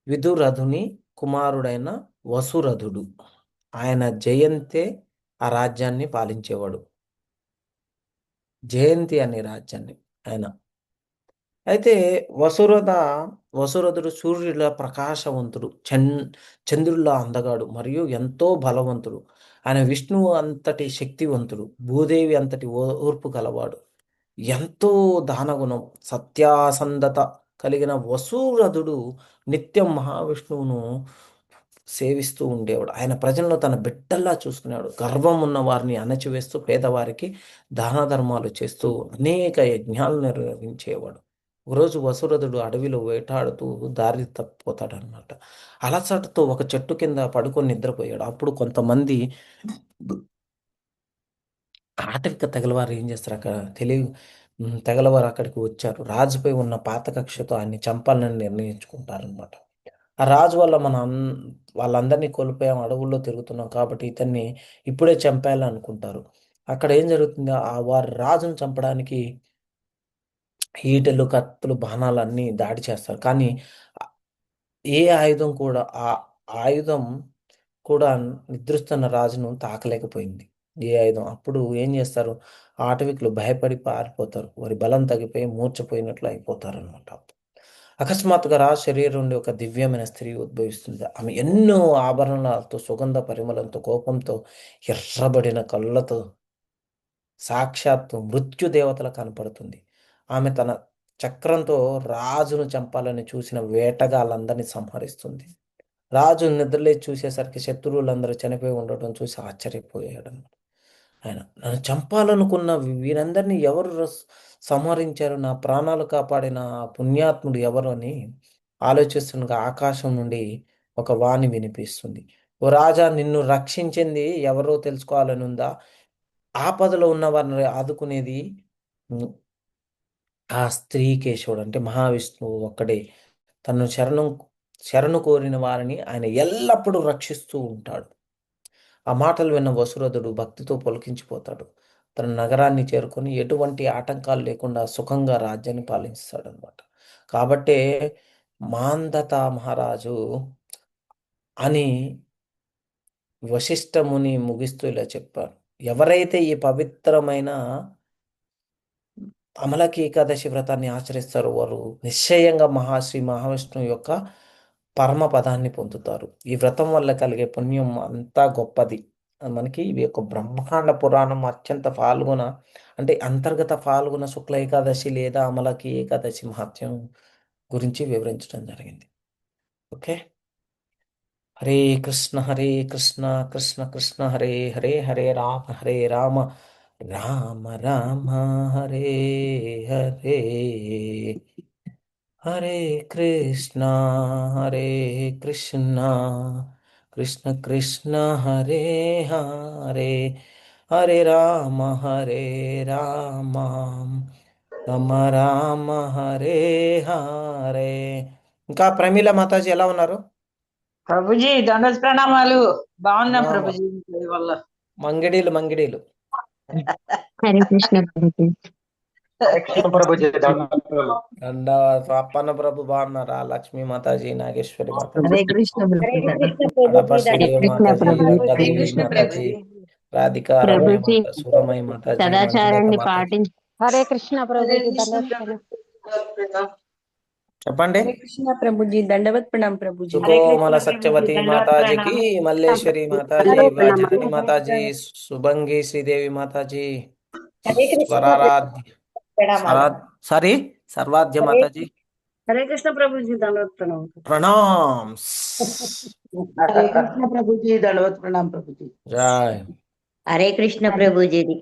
విదురథుని కుమారుడైన వసురథుడు. ఆయన జయంతే ఆ రాజ్యాన్ని పాలించేవాడు. జయంతి అనే రాజ్యాన్ని ఆయన. అయితే వసురథుడు సూర్యుడిలా ప్రకాశవంతుడు, చంద్రుడిలా అందగాడు మరియు ఎంతో బలవంతుడు. ఆయన విష్ణువు అంతటి శక్తివంతుడు, భూదేవి అంతటి ఓర్పు కలవాడు, ఎంతో దానగుణం, సత్యాసంధత కలిగిన వసూరథుడు నిత్యం మహావిష్ణువును సేవిస్తూ ఉండేవాడు. ఆయన ప్రజలను తన బిడ్డల్లా చూసుకునేవాడు. గర్వం ఉన్న వారిని అణచివేస్తూ పేదవారికి దాన ధర్మాలు చేస్తూ అనేక యజ్ఞాలు నిర్వహించేవాడు. ఒకరోజు వసురథుడు అడవిలో వేటాడుతూ దారి తప్పిపోతాడనమాట. అలసటతో ఒక చెట్టు కింద పడుకొని నిద్రపోయాడు. అప్పుడు కొంతమంది ఆటవిక తెగలవారు ఏం చేస్తారు, అక్కడ తెగలవారు అక్కడికి వచ్చారు. రాజుపై ఉన్న పాత కక్షతో ఆయన్ని చంపాలని నిర్ణయించుకుంటారనమాట. ఆ రాజు వల్ల వాళ్ళందరినీ కోల్పోయాం, అడవుల్లో తిరుగుతున్నాం కాబట్టి ఇతన్ని ఇప్పుడే చంపేయాలనుకుంటారు. అక్కడ ఏం జరుగుతుంది, వారి రాజును చంపడానికి ఈటెలు, కత్తులు, బాణాలు అన్నీ దాడి చేస్తారు. కానీ ఏ ఆయుధం కూడా ఆయుధం కూడా నిద్రిస్తున్న రాజును తాకలేకపోయింది. ఏ ఆయుధం. అప్పుడు ఏం చేస్తారు, ఆటవికులు భయపడి పారిపోతారు. వారి బలం తగ్గిపోయి మూర్ఛపోయినట్లు అయిపోతారనమాట. అకస్మాత్తుగా రాజు శరీరం నుండి ఒక దివ్యమైన స్త్రీ ఉద్భవిస్తుంది. ఆమె ఎన్నో ఆభరణాలతో, సుగంధ పరిమళంతో, కోపంతో, ఎర్రబడిన కళ్ళతో సాక్షాత్తు మృత్యు దేవతల కనపడుతుంది. ఆమె తన చక్రంతో రాజును చంపాలని చూసిన వేటగాళ్ళందరినీ సంహరిస్తుంది. రాజు నిద్రలేచి చూసేసరికి శత్రువులందరూ చనిపోయి ఉండటం చూసి ఆశ్చర్యపోయాడు. ఆయన నన్ను చంపాలనుకున్న వీరందరినీ ఎవరు సంహరించారు, నా ప్రాణాలు కాపాడిన పుణ్యాత్ముడు ఎవరు అని ఆలోచిస్తుండగా ఆకాశం నుండి ఒక వాణి వినిపిస్తుంది. ఓ రాజా, నిన్ను రక్షించింది ఎవరో తెలుసుకోవాలని ఉందా? ఆపదలో ఉన్న వారిని ఆదుకునేది ఆ స్త్రీ కేశవుడు, అంటే మహావిష్ణువు ఒక్కడే. తను శరణు కోరిన వారిని ఆయన ఎల్లప్పుడూ రక్షిస్తూ ఉంటాడు. ఆ మాటలు విన్న వసురథుడు భక్తితో పొలికించిపోతాడు. తన నగరాన్ని చేరుకొని ఎటువంటి ఆటంకాలు లేకుండా సుఖంగా రాజ్యాన్ని పాలిస్తాడనమాట. కాబట్టే మాంధాత మహారాజు అని వశిష్ఠముని ముగిస్తూ ఇలా చెప్పారు, ఎవరైతే ఈ పవిత్రమైన అమలకి ఏకాదశి వ్రతాన్ని ఆచరిస్తారో వారు నిశ్చయంగా శ్రీ మహావిష్ణువు యొక్క పరమ పదాన్ని పొందుతారు. ఈ వ్రతం వల్ల కలిగే పుణ్యం అంతా గొప్పది. మనకి ఇవి ఒక బ్రహ్మాండ పురాణం అత్యంత ఫాల్గుణ, అంటే అంతర్గత ఫాల్గుణ శుక్ల ఏకాదశి లేదా అమలకి ఏకాదశి మహత్యం గురించి వివరించడం జరిగింది. ఓకే. హరే కృష్ణ కృష్ణ కృష్ణ హరే హరే, హరే రామ రామ రామ హరే హరే, హరే కృష్ణ కృష్ణ కృష్ణ హరే హరే, హరే రామ రామ రామ హరే హరే. ఇంకా ప్రమీల మాతాజీ ఎలా ఉన్నారు? ప్రభుజీ దండోత్ ప్రణామాలు. బాగున్నాం ప్రభుజీ వల్ల. మంగిడీలు హరే కృష్ణ ప్రభుజీ. అప్పన్న ప్రభు బాగున్నారా? లక్ష్మీ మాతాజీ, నాగేశ్వరి మాతాజీ, హరే కృష్ణ మాతాజీ, రాధిక, ప్రభుజీ. సురమయ్య మాతాజీ, సదాచారాన్ని పాటించి హరే కృష్ణ ప్రభుజీ చెప్పండి. హరే కృష్ణ ప్రభుజీ, దండవత్ ప్రణామ్ ప్రభుజీ. సుకోమల సత్యవతి మాతాజీకి, మల్లేశ్వరి మాతాజీ, వాజాని మాతాజీ, సుభంగి శ్రీదేవి మాతాజీ, సర్వాధ్య మాతాజీ, హరే కృష్ణ ప్రభుజీ, దండవత్ ప్రణామ్. ప్రణామ్. హరే కృష్ణ ప్రభుజీ దండవత్ ప్రణామ్ ప్రభుజీ. జై హరే కృష్ణ ప్రభుజీ.